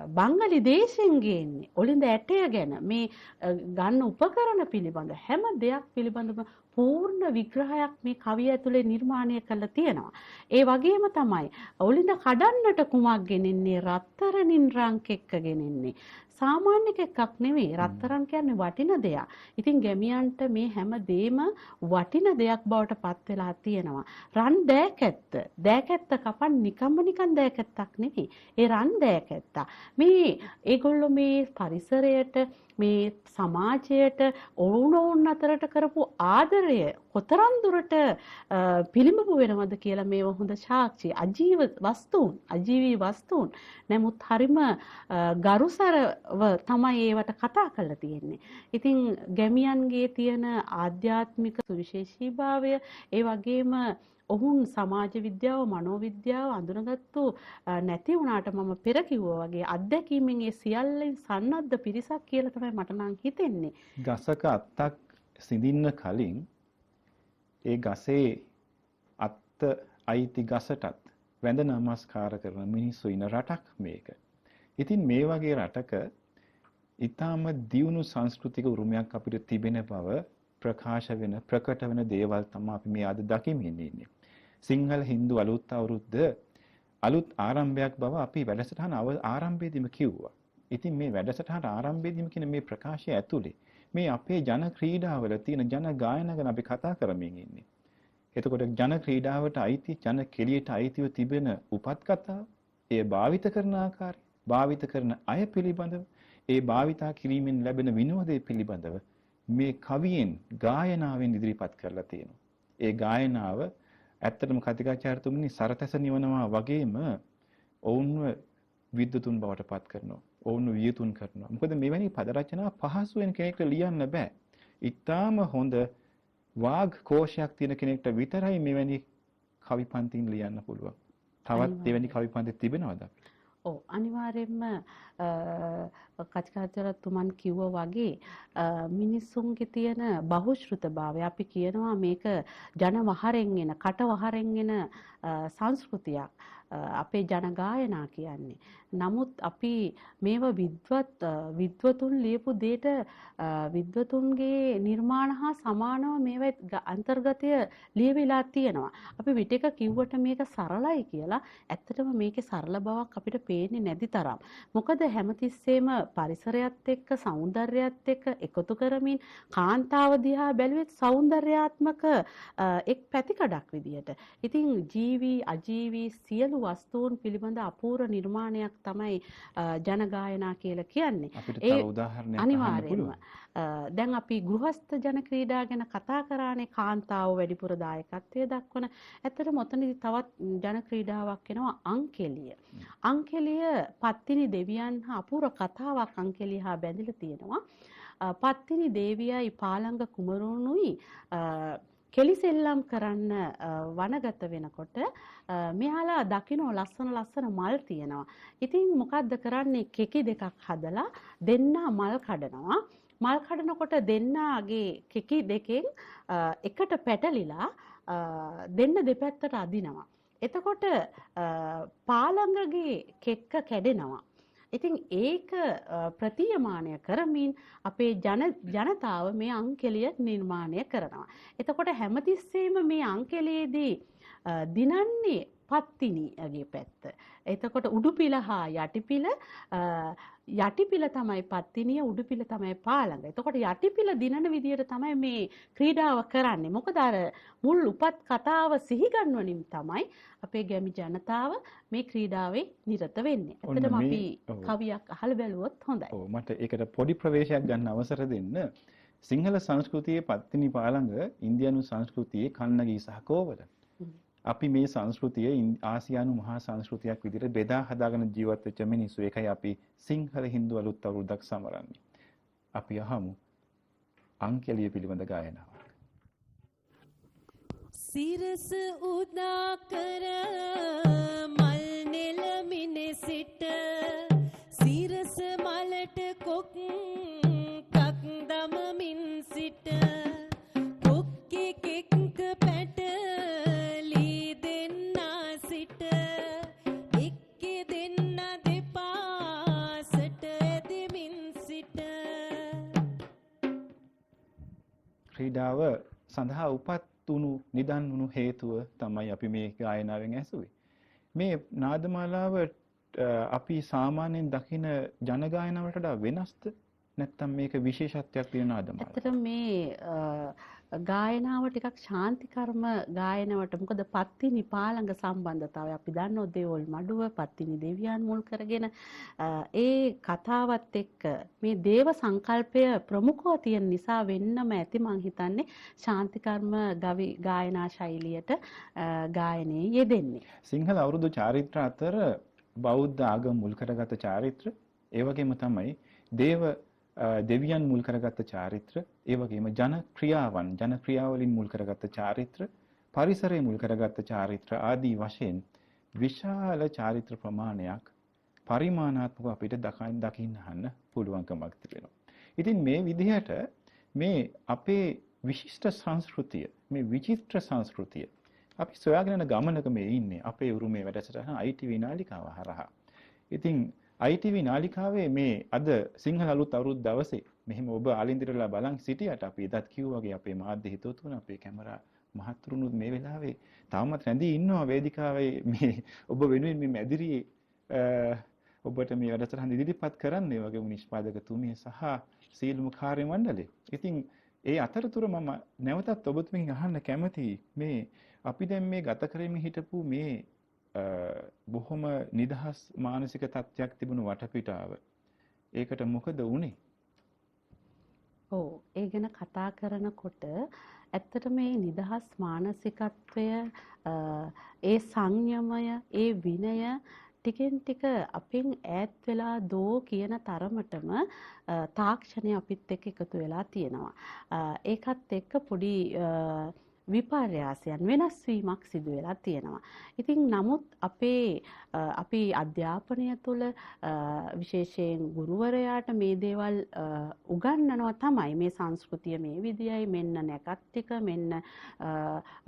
බංගලි දේශයෙන් ගේන්නේ. ඔලින්ද ඇටය ගැන මේ ගන්න උපකරණ පිළිබඳ හැම දෙයක් පිළිබඳව පූර්ණ විග්‍රහයක් මේ කවිය ඇතුලේ නිර්මාණය කරලා තියෙනවා. ඒ වගේම තමයි ඔලින්ද කඩන්නට කුමක් ගෙනෙන්නේ? රත්තරනින් රංක් එක්ක ගෙනෙන්නේ. සාමාන්‍ය එකක් නෙවෙයි. රත්තරන් කියන්නේ වටින දෙයක්. ඉතින් ගැමියන්ට මේ හැම දෙයක්ම වටින දෙයක් බවට පත් වෙලා තියෙනවා. රන් දෑකැත්ත. දෑකැත්ත කපන් නිකන් දෑකැත්තක් නෙවෙයි. ඒ රන් දෑකැත්ත. මේ ඒගොල්ලෝ මේ පරිසරයට මේ සමාජයට ඔවුන් අතරට කරපු ආදරය කොතරම් දුරට පිළිඹු වෙනවද කියලා මේව හොඳ සාක්ෂි. අජීවී වස්තුන් නමුත් හරිම ගරුසරව තමයි ඒවට කතා කරලා තියෙන්නේ. ඉතින් ගැමියන්ගේ තියෙන ආධ්‍යාත්මික සුවිශේෂීභාවය ඒ වගේම ඔවුන් සමාජ විද්‍යාව මනෝවිද්‍යාව අඳුනගත්තු නැති වුණාට මම පෙර කිව්වා වගේ අත්දැකීමෙන් ඒ සියල්ලෙන් සන්නද්ධ පිරිසක් කියලා තමයි මට නම් හිතෙන්නේ. ගසක අත්තක් සිඳින්න කලින් ඒ ගසේ අත්ත අයිති ගසටත් වැඳ නමස්කාර කරන මිනිස්සු ඉන රටක් මේක. ඉතින් මේ වගේ රටක ඊටාම දියුණු සංස්කෘතික උරුමයක් අපිට තිබෙන බව ප්‍රකාශ වෙන ප්‍රකට වෙන දේවල් තමයි අපි මේ අද දකිමින් ඉන්නේ. සිංහල හින්දු අලුත් අවුරුද්ද අලුත් ආරම්භයක් බව අපි වැඩසටහන ආරම්භයේදීම කිව්වා. ඉතින් මේ වැඩසටහන ආරම්භයේදීම කියන මේ ප්‍රකාශය ඇතුලේ මේ අපේ ජන ක්‍රීඩාවල තියෙන ජන ගායන ගැන අපි කතා කරමින් ඉන්නේ. එතකොට ජන ක්‍රීඩාවට අයිති ජන කෙලියට අයිතිව තිබෙන උපත් කතා, ඒ භාවිත කරන ආකාරය, භාවිත කරන අය පිළිබඳව, ඒ භාවිතා කිරීමෙන් ලැබෙන විනෝදය පිළිබඳව මේ කවියෙන් ගායනාවෙන් ඉදිරිපත් කරලා තියෙනවා. ඒ ගායනාව ඇත්තටම කතිකාචාර්යතුමනි සරතැස නිවනවා වගේම ඔවුන්ව විද්වතුන් බවට පත් කරනවා. ඔවුන්ව වියතුන් කරනවා. මොකද මෙවැනි පද රචනා පහසුවෙන් කෙනෙක්ට ලියන්න බෑ. ඊටාම හොඳ වාග් කෝෂයක් තියෙන කෙනෙක්ට විතරයි මෙවැනි කවි පන්තින් ලියන්න පුළුවන්. තවත් එවැනි කවි පන්ති තිබෙනවද? ඔව් අනිවාර්යයෙන්ම කතිකාචාර්යතුමන් කිව්වා වගේ මිනිස්සුන්ගේ තියෙන බහුශ්‍රෘතභාවය අපි කියනවා මේක ජන වහරෙන් එන කට වහරෙන් එන සංස්කෘතියක් අපේ ජන ගායනා කියන්නේ. නමුත් අපි මේව විද්වතුන් ලියපු දෙයට විද්වතුන්ගේ නිර්මාණ හා සමානව මේවා අන්තර්ගතය ලියවිලා තියෙනවා. අපි විටක කිව්වට මේක සරලයි කියලා ඇත්තටම මේකේ සරල බවක් අපිට පේන්නේ නැති තරම්. මොකද හැමතිස්සෙම පරිසරයත් එක්ක සෞන්දර්යයත් එක්ක එකතු කරමින් කාන්තාව දිහා බැලුවෙත් සෞන්දර්යාත්මක එක් පැතිකඩක් විදියට. ඉතින් ජීවි අජීවි සියලු වස්තුන් පිළිබඳ අපූර්ව නිර්මාණයක් තමයි ජන ගායනා කියලා කියන්නේ. ඒ උදාහරණයක් අනිවාර්යයෙන්ම දැන් අපි ගෘහස්ත ජන ක්‍රීඩා ගැන කතා කරානේ කාන්තාව වැඩිපුර දායකත්වයේ දක්වන. ඇත්තටම ඔතනදී තවත් ජන ක්‍රීඩාවක් වෙනවා අංකෙලිය. අංකෙලිය පත්තිනි දෙවියන් හා අපූර්ව කතාවක් අංකෙලිය හා බැඳිලා තියෙනවා. පත්තිනි දේවියයි පාලංග කුමරුණුයි කෙලිසෙල්ලම් කරන්න වනගත වෙනකොට මෙහාලා දකින්න ලස්සන මල් තියෙනවා. ඉතින් මොකද්ද කරන්නේ? කෙකි දෙකක් හදලා දෙන්නා මල් කඩනවා. මල් කඩනකොට දෙන්නාගේ කෙකි දෙකෙන් එකට පැටලිලා දෙන්න දෙපැත්තට අදිනවා. එතකොට පාලංගගේ කෙක්ක කැඩෙනවා. ඉතින් ඒක ප්‍රතියමානය කරමින් අපේ ජනතාව මේ අංකෙලිය නිර්මාණය කරනවා. එතකොට හැමතිස්සෙම මේ අංකෙලියේදී දිනන්නේ පත්තිනිගේ පැත්ත. එතකොට උඩුපිල හා යටිපිල තමයි පත්තිනිය, උඩුපිල තමයි පාලඟ. එතකොට යටිපිල දිනන විදියට තමයි මේ ක්‍රීඩාව කරන්නේ. මොකද අර මුල් උපත් කතාව සිහිගන්වනින් තමයි අපේ ගැමි ජනතාව මේ ක්‍රීඩාවේ නිරත වෙන්නේ. ඇත්තටම අපි කවියක් අහලා බැලුවොත් හොඳයි. ඔව් මට ඒකට පොඩි ප්‍රවේශයක් ගන්න අවසර දෙන්න. සිංහල සංස්කෘතියේ පත්තිනි පාලඟ ඉන්දියානු සංස්කෘතියේ කන්නගී සහ කෝවල. අපි මේ සංස්කෘතිය ආසියානු මහා සංස්කෘතියක් විදිහට බෙදා හදාගෙන ජීවත් වෙච්ච මිනිස්සු. ඒකයි අපි සිංහල හින්දු අලුත් අවුරුද්දක් සමරන්නේ. අපි අහමු අංකෙලිය පිළිබඳ ගායනාවක්. සිරස උදා කර මල් නෙලමින සිට සිරස මලට කොක් කක් දමමින් සිට කොක්කේ කෙක්ක පැටලි දෙන්නා සිට එක්කේ දෙන්න දෙපාසට ඇදෙමින් සිට. ක්‍රීඩාව සඳහා උපත් වුණු නිදන් වුණු හේතුව තමයි අපි මේ ගායනාවෙන් ඇසුවේ. මේ නාදමාලාව අපි සාමාන්‍යයෙන් දකින ජන ගායනාවලට වඩා වෙනස්ද? නැත්නම් මේක විශේෂත්වයක් තියෙන නාදමාලාවක්? ඇත්තටම මේ ගායනාව ටිකක් ශාන්ති කර්ම ගායනාවට. මොකද පත්තිනි පාලඟ සම්බන්ධතාවය අපි දන්නෝ දේවල් මඩුව පත්තිනි දෙවියන් මුල් කරගෙන ඒ කතාවත් එක්ක මේ දේව සංකල්පය ප්‍රමුඛව තියෙන නිසා වෙන්නම ඇති මං හිතන්නේ ශාන්ති කර්ම ගායනා ශෛලියට ගායනයේ යෙදෙන්නේ. සිංහල අවුරුදු චාරිත්‍ර අතර බෞද්ධ ආගම මුල් කරගත් චාරිත්‍ර, ඒ වගේම තමයි දෙවියන් මුල් කරගත්ත චාරිත්‍ර, ඒ වගේම ජන ක්‍රියාවලින් මුල් කරගත්ත චාරිත්‍ර, පරිසරය මුල් කරගත්ත චාරිත්‍ර ආදී වශයෙන් විශාල චාරිත්‍ර ප්‍රමාණයක් පරිමාණාත්මකව අපිට දකින්න අහන්න පුළුවන්කමක් තිබෙනවා. ඉතින් මේ විදිහට මේ අපේ විශිෂ්ට සංස්කෘතිය, මේ විචිත්‍ර සංස්කෘතිය අපි සොයාගෙන යන ගමනක මේ ඉන්නේ අපේ උරුමේ වැඩසටහන ITV නාලිකාව හරහා. ඉතින් ITV නාලිකාවේ මේ අද සිංහල අලුත් අවුරුදු දවසේ මෙහෙම ඔබ ආලින්දිරලා බලන් සිටියට අපි එදත් කිව්වා වගේ අපේ මාධ්‍ය හිතවතුන් අපේ කැමරා මහත්තුරුනුත් මේ වෙලාවේ තාමත් රැඳී ඉන්නවා වේදිකාවේ මේ ඔබ වෙනුවෙන් මේ මැදිරියේ ඔබට මේ වැඩසටහන ඉදිරිපත් කරන්නේ වගේ නිෂ්පාදකතුමිය සහ සීලමු කාර්ය මණ්ඩලය. ඉතින් ඒ අතරතුර මම නැවතත් ඔබතුමින් අහන්න කැමතියි මේ අපි දැන් මේ ගත කරමින් හිටපු මේ බොහොම නිදහස් මානසික තත්ත්වයක් තිබුණු වටපිටාව. ඒකට මොකද වුනේ? ඔව්, ඒ ගැන කතා කරනකොට ඇත්තට මේ නිදහස් මානසිකත්වය, ඒ සංයමය, ඒ විනය ටිකෙන් ටික අපෙන් ඈත් වෙලා දෝ කියන තරමටම තාක්ෂණය අපිත් එක්ක එකතු වෙලා තියෙනවා. ඒකත් එක්ක පොඩි විපර්යාසයන් වෙනස් වීමක් සිදු වෙලා තියෙනවා. ඉතින් නමුත් අපි අධ්‍යාපනය තුළ විශේෂයෙන් ගුරුවරයාට මේ දේවල් උගන්වනවා තමයි. මේ සංස්කෘතිය මේ විදියයි, මෙන්න නැකත් ටික, මෙන්න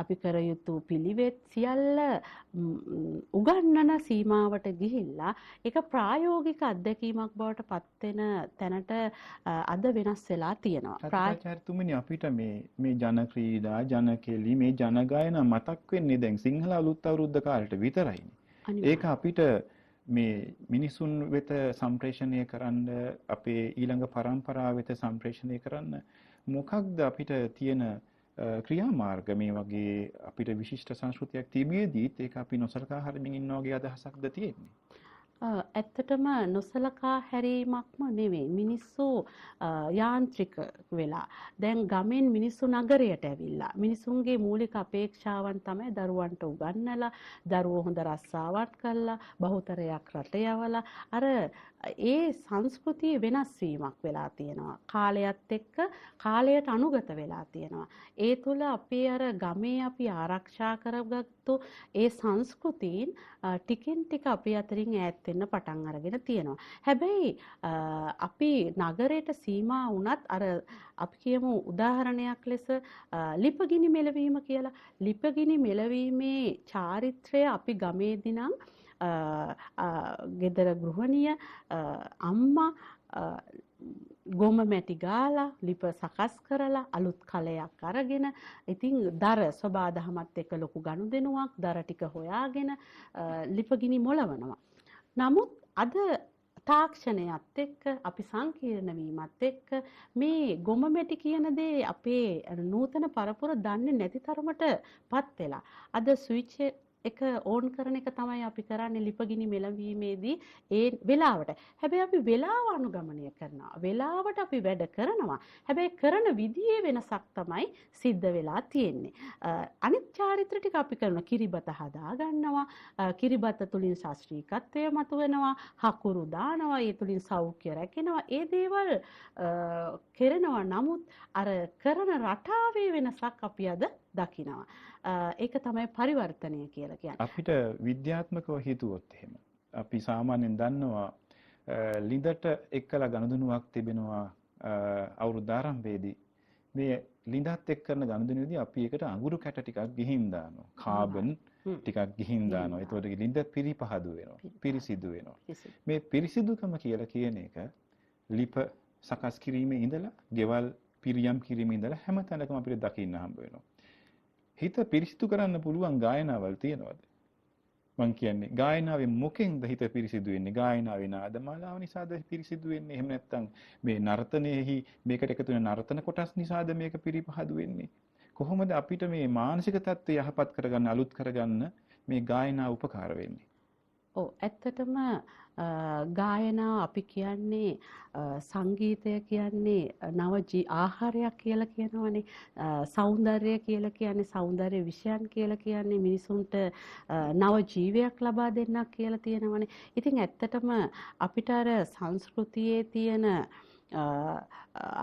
අපි කර යුතු පිළිවෙත් සියල්ල උගන්වන සීමාවට ගිහිල්ලා ඒක ප්‍රායෝගික අත්දැකීමක් බවට පත් වෙන තැනට අද වෙනස් වෙලා තියෙනවා. ආචාර්යතුමනි, අපිට මේ ජන ක්‍රීඩා, ජන කෙලි, මේ ජන ගායනා මතක් වෙන්නේ දැන් සිංහල අලුත් අවුරුද්ද කාලෙට විතරයිනේ. ඒක අපිට මේ මිනිසුන් වෙත සම්ප්‍රේෂණය කරන්න, අපේ ඊළඟ පරම්පරාව වෙත සම්ප්‍රේෂණය කරන්න මොකක්ද අපිට තියෙන ක්‍රියාමාර්ග? මේ වගේ අපිට විශිෂ්ට සංස්කෘතියක් තිබියදීත් ඒක අපි නොසලකා හරින්න ඉන්නවා වගේ අදහසක්ද තියෙන්නේ? ඇත්තටම නොසලකා හැරීමක්ම නෙවෙයි. මිනිස්සු යාන්ත්‍රික වෙලා දැන් ගමෙන් මිනිස්සු නගරයට ඇවිල්ලා මිනිසුන්ගේ මූලික අපේක්ෂාවන් තමයි දරුවන්ට උගන්වලා, දරුවෝ හොඳ රස්සාවක් කරලා, බහුතරයක් රට යවලා අර ඒ සංස්කෘතිය වෙනස් වීමක් වෙලා තියෙනවා. කාලයත් එක්ක කාලයට අනුගත වෙලා තියෙනවා. ඒ තුළ අපේ අර ගමේ අපි ආරක්ෂා කරගත්තු ඒ සංස්කෘතීන් ටිකින් ටික අපි අතරින් ඈත් වෙන්න පටන් අරගෙන තියෙනවා. හැබැයි අපි නගරයට සීමා වුණත් අර අපි කියමු උදාහරණයක් ලෙස ලිපගිනි මෙලවීම කියලා. ලිපගිනි මෙලවීමේ චාරිත්‍රය අපි ගමේදී නම් ගෙදර ගෘහණිය අම්මා ගොම මැටි ගාලා ලිප සකස් කරලා අලුත් කලයක් අරගෙන ඉතින් දර සබාදහමත් එක්ක ලොකු ගනුදෙනුවක් දර ටික හොයාගෙන ලිපගිනි මොලවනවා. නමුත් අද තාක්ෂණයත් එක්ක අපි සංකීර්ණ වීමත් එක්ක මේ ගොම මැටි කියන දේ අපේ නූතන පරපුර දන්නේ නැති තරමට පත් වෙලා අද ස්විච් එක ඕන් කරන එක තමයි අපි කරන්නේ ලිපගිනි මෙලවීමේදී ඒ වෙලාවට. හැබැයි අපි වෙලාව අනුගමනය කරනවා. වෙලාවට අපි වැඩ කරනවා. හැබැයි කරන විදිහේ වෙනසක් තමයි සිද්ධ වෙලා තියෙන්නේ. අනිත් චාරිත්‍ර ටික අපි කරන කිරිබත හදා ගන්නවා. කිරිබත තුලින් ශාස්ත්‍රීයත්වය මතුවෙනවා. හකුරු දානවා. ඒ තුලින් සෞඛ්‍ය රැකෙනවා. ඒ දේවල් කරනවා. නමුත් අර කරන රටාවේ වෙනසක් අපි අද දකිනවා. ඒක තමයි පරිවර්තනය කියලා කියන්නේ. අපිට විද්‍යාත්මකව හිතුවොත් එහෙම අපි සාමාන්‍යයෙන් දන්නවා ලිඳට එක්කලා ගනුදෙනුවක් තිබෙනවා අවුරුදු ආරම්භයේදී. මේ ලිඳත් එක්ක කරන ගනුදෙනුවේදී අපි ඒකට අඟුරු කැට ටිකක් ගිහින් දානවා. කාබන් ටිකක් ගිහින් දානවා. ඒතකොට ලිඳ පිරිපහදු වෙනවා. පිරිසිදු වෙනවා. මේ පිරිසිදුකම කියලා කියන එක ලිප සකස් කිරීමේ ඉඳලා ගෙවල් පිරියම් කිරීමේ ඉඳලා හැම තැනකම අපිට දකින්න හම්බ වෙනවා. හිත පිරිසිදු කරන්න පුළුවන් ගායනාවල් තියෙනවද? මං කියන්නේ ගායනාවේ මොකෙන්ද හිත පිරිසිදු වෙන්නේ? ගායනාවේ නාදමාලාව නිසාද පිරිසිදු වෙන්නේ? එහෙම නැත්නම් මේ නර්තනයේහි මේකට එකතු වෙන නර්තන කොටස් නිසාද මේක පිරිපහදු වෙන්නේ? කොහොමද අපිට මේ මානසික තත්ත්වය යහපත් කරගන්න, අලුත් කරගන්න මේ ගායනාව උපකාර වෙන්නේ? ඔව්, ඇත්තටම ගායනාව අපි කියන්නේ සංගීතය කියන්නේ නව ආහාරයක් කියලා කියනවනේ. සෞන්දර්යය කියලා කියන්නේ සෞන්දර්ය විෂයන් කියලා කියන්නේ මිනිසුන්ට නව ජීවයක් ලබා දෙන්නක් කියලා තියෙනවනේ. ඉතින් ඇත්තටම අපිට අර සංස්කෘතියේ තියෙන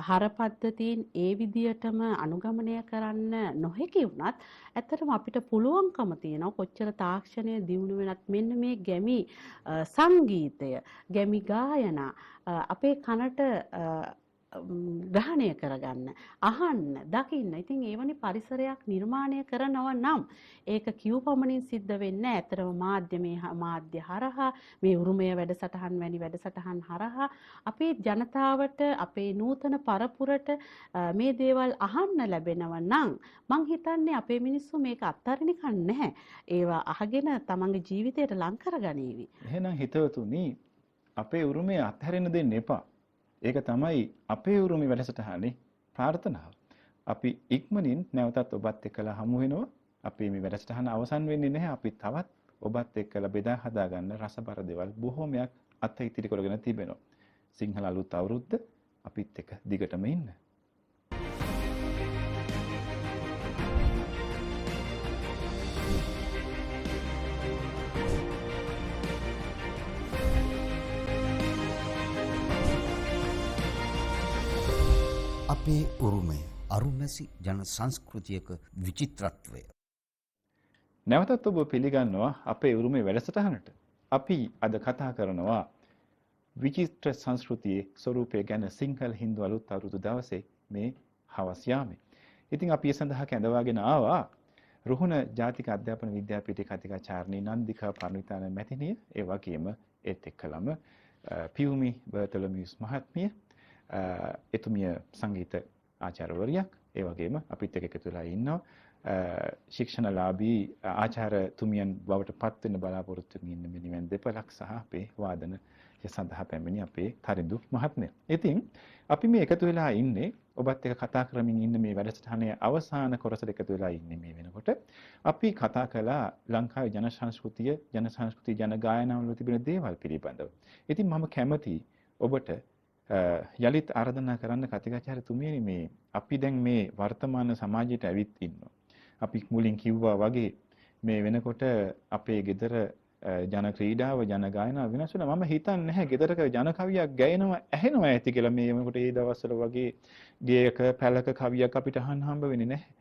හරපද්ධතීන් ඒ විදියටම අනුගමනය කරන්න නොහැකි වුණත් ඇත්තටම අපිට පුළුවන්කම තියෙනවා කොච්චර තාක්ෂණය දියුණු වෙනත් මෙන්න මේ ගැමි සංගීතය ගැමි ගායනා අපේ කනට ග්‍රහණය කරගන්න අහන්න දකින්න. ඉතින් ඒවනි පරිසරයක් නිර්මාණය කරනවා නම් ඒක කියූපමණින් සිද්ධ වෙන්නේ ඇත්තටම මාධ්‍ය හරහා මේ උරුමය වැඩසටහන් වැනි වැඩසටහන් හරහා අපේ ජනතාවට අපේ නූතන පරපුරට මේ දේවල් අහන්න ලැබෙනවා නම් මං හිතන්නේ අපේ මිනිස්සු මේක අත්හරිනිකන් නැහැ. ඒවා අහගෙන තමන්ගේ ජීවිතයට ලං කරගනීවි. එහෙනම් හිතවතුනි අපේ උරුමය අත්හැරෙන්න දෙන්න එපා. ඒක තමයි අපේ උරුමේ වැඩසටහනේ ප්‍රාර්ථනාව. අපි ඉක්මනින් නැවතත් ඔබත් එක්කලා හමු වෙනවා. අපි මේ වැඩසටහන අවසන් වෙන්නේ නැහැ. අපි තවත් ඔබත් එක්කලා බෙදා හදා ගන්න රසබර දේවල් බොහෝමයක් අත ඉතිරි කරගෙන තිබෙනවා. සිංහල අලුත් අවුරුද්ද අපිත් එක්ක දිගටම ඉන්න. අපේ උරුමය අරුමැසි ජන සංස්කෘතියක විචිත්‍රත්වය. නැවතත් ඔබ පිළිගන්නවා අපේ උරුමේ වැඩසටහනට. අපි අද කතා කරනවා විචිත්‍ර සංස්කෘතියේ ස්වරූපය ගැන සිංහල හින්දු අලුත් අවුරුදු දවසේ මේ හවස් යාමේ. ඉතින් අපි ඒ සඳහා කැඳවාගෙන ආවා රුහුණ ජාතික අධ්‍යාපන විද්‍යාපීඨයේ කතිකාචාර්යනී නන්දිකා පරණවිතාන මැතිණිය, ඒ වගේම ඒත් එක්කලම පියුමි බර්තලමියුස් මහත්මිය, එතුමිය සංගීත ආචාර්යවරියක්, ඒ වගේම අපිත් එක්ක එකතු වෙලා ඉන්නවා ශික්ෂණලාභී ආචාර්යතුමියන් බවට පත් වෙන්න බලාපොරොත්තු වෙමින් ඉන්න මෙනිවන් දෙපළක් සහ අපේ වාදන සඳහා පැමිණි අපේ තරිඳු මහත්මයා. ඉතින් අපි මේ එකතු වෙලා ඉන්නේ ඔබත් එක්ක කතා කරමින් ඉන්න මේ වැඩසටහනේ අවසාන කොටසට එකතු වෙලා ඉන්නේ මේ වෙනකොට. අපි කතා කළා ලංකාවේ ජන සංස්කෘතිය ජන ගායනාවල තිබෙන දේවල් පිළිබඳව. ඉතින් මම කැමතියි ඔබට යලිත් ආරාධනා කරන්න කතිකාචාර්යතුමියනි, මේ අපි දැන් මේ වර්තමාන සමාජයට ඇවිත් ඉන්නවා. අපි මුලින් කිව්වා වගේ මේ වෙනකොට අපේ ගෙදර ජන ක්‍රීඩාව ජන ගායනාව වෙනස් වෙනවා. මම හිතන්නේ නැහැ ගෙදරක ජන කවියක් ගැයෙනවා ඇහෙනවා ඇති කියලා. මේ වෙනකොට ඒ දවස්වල වගේ ගේයක පැලක කවියක් අපිට අහන්න හම්බ වෙන්නේ නැහැ.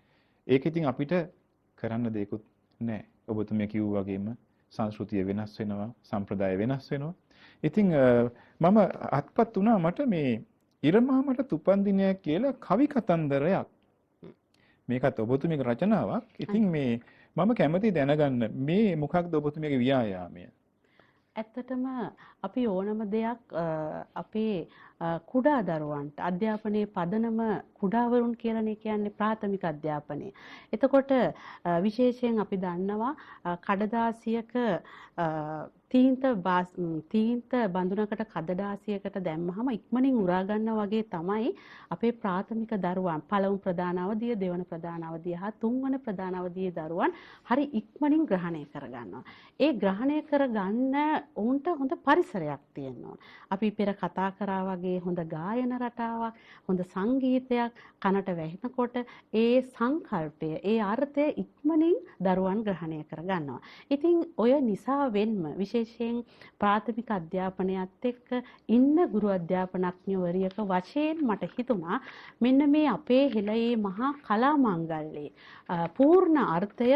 ඒක ඉතින් අපිට කරන්න දෙයක්වත් නැහැ. ඔබතුමිය කිව්වා වගේම සංස්කෘතිය වෙනස් වෙනවා, සම්ප්‍රදාය වෙනස් වෙනවා. ඉතින් මම අත්පත් වුණා මට මේ ඉරමාමට තුපන්දිනයක් කියලා කවි කතන්දරයක්. මේකත් ඔබතුමියගේ රචනාවක්. ඉතින් මේ මම කැමති දැනගන්න මේ මොකක්ද ඔබතුමියගේ ව්‍යායාමය? ඇත්තටම අපි ඕනම දෙයක් අපේ කුඩා දරුවන්ට අධ්‍යාපනයේ පදනම කුඩාවරුන් කියලානේ කියන්නේ ප්‍රාථමික අධ්‍යාපනය. එතකොට විශේෂයෙන් අපි දන්නවා කඩදාසියක තීන්ත බඳුනකට කඩදාසියකට දැම්මහම ඉක්මනින් උරා ගන්නවා වගේ තමයි අපේ ප්‍රාථමික දරුවන් පළමු ප්‍රධාන අවධිය, දෙවන ප්‍රධාන අවධිය හා තුන්වන ප්‍රධාන අවධියේ දරුවන් හරි ඉක්මනින් ග්‍රහණය කරගන්නවා. ඒ ග්‍රහණය කරගන්න උන්ට හොඳ පරිසරයක් තියෙනවා. අපි පෙර කතා කරා වගේ හොඳ ගායන රටාවක්, හොඳ සංගීතයක් කනට වැහෙනකොට ඒ සංකල්පය, ඒ අර්ථය ඉක්මනින් දරුවන් ග්‍රහණය කරගන්නවා. ඉතින් ඔය නිසා වෙන්ම විශේෂයෙන් ප්‍රාථමික අධ්‍යාපනයත් එක්ක ඉන්න ගුරු අධ්‍යාපනඥවරියක වශයෙන් මට හිතුණා මෙන්න මේ අපේ හෙළයේ මහා කලා මංගල්‍යයේ පූර්ණ අර්ථය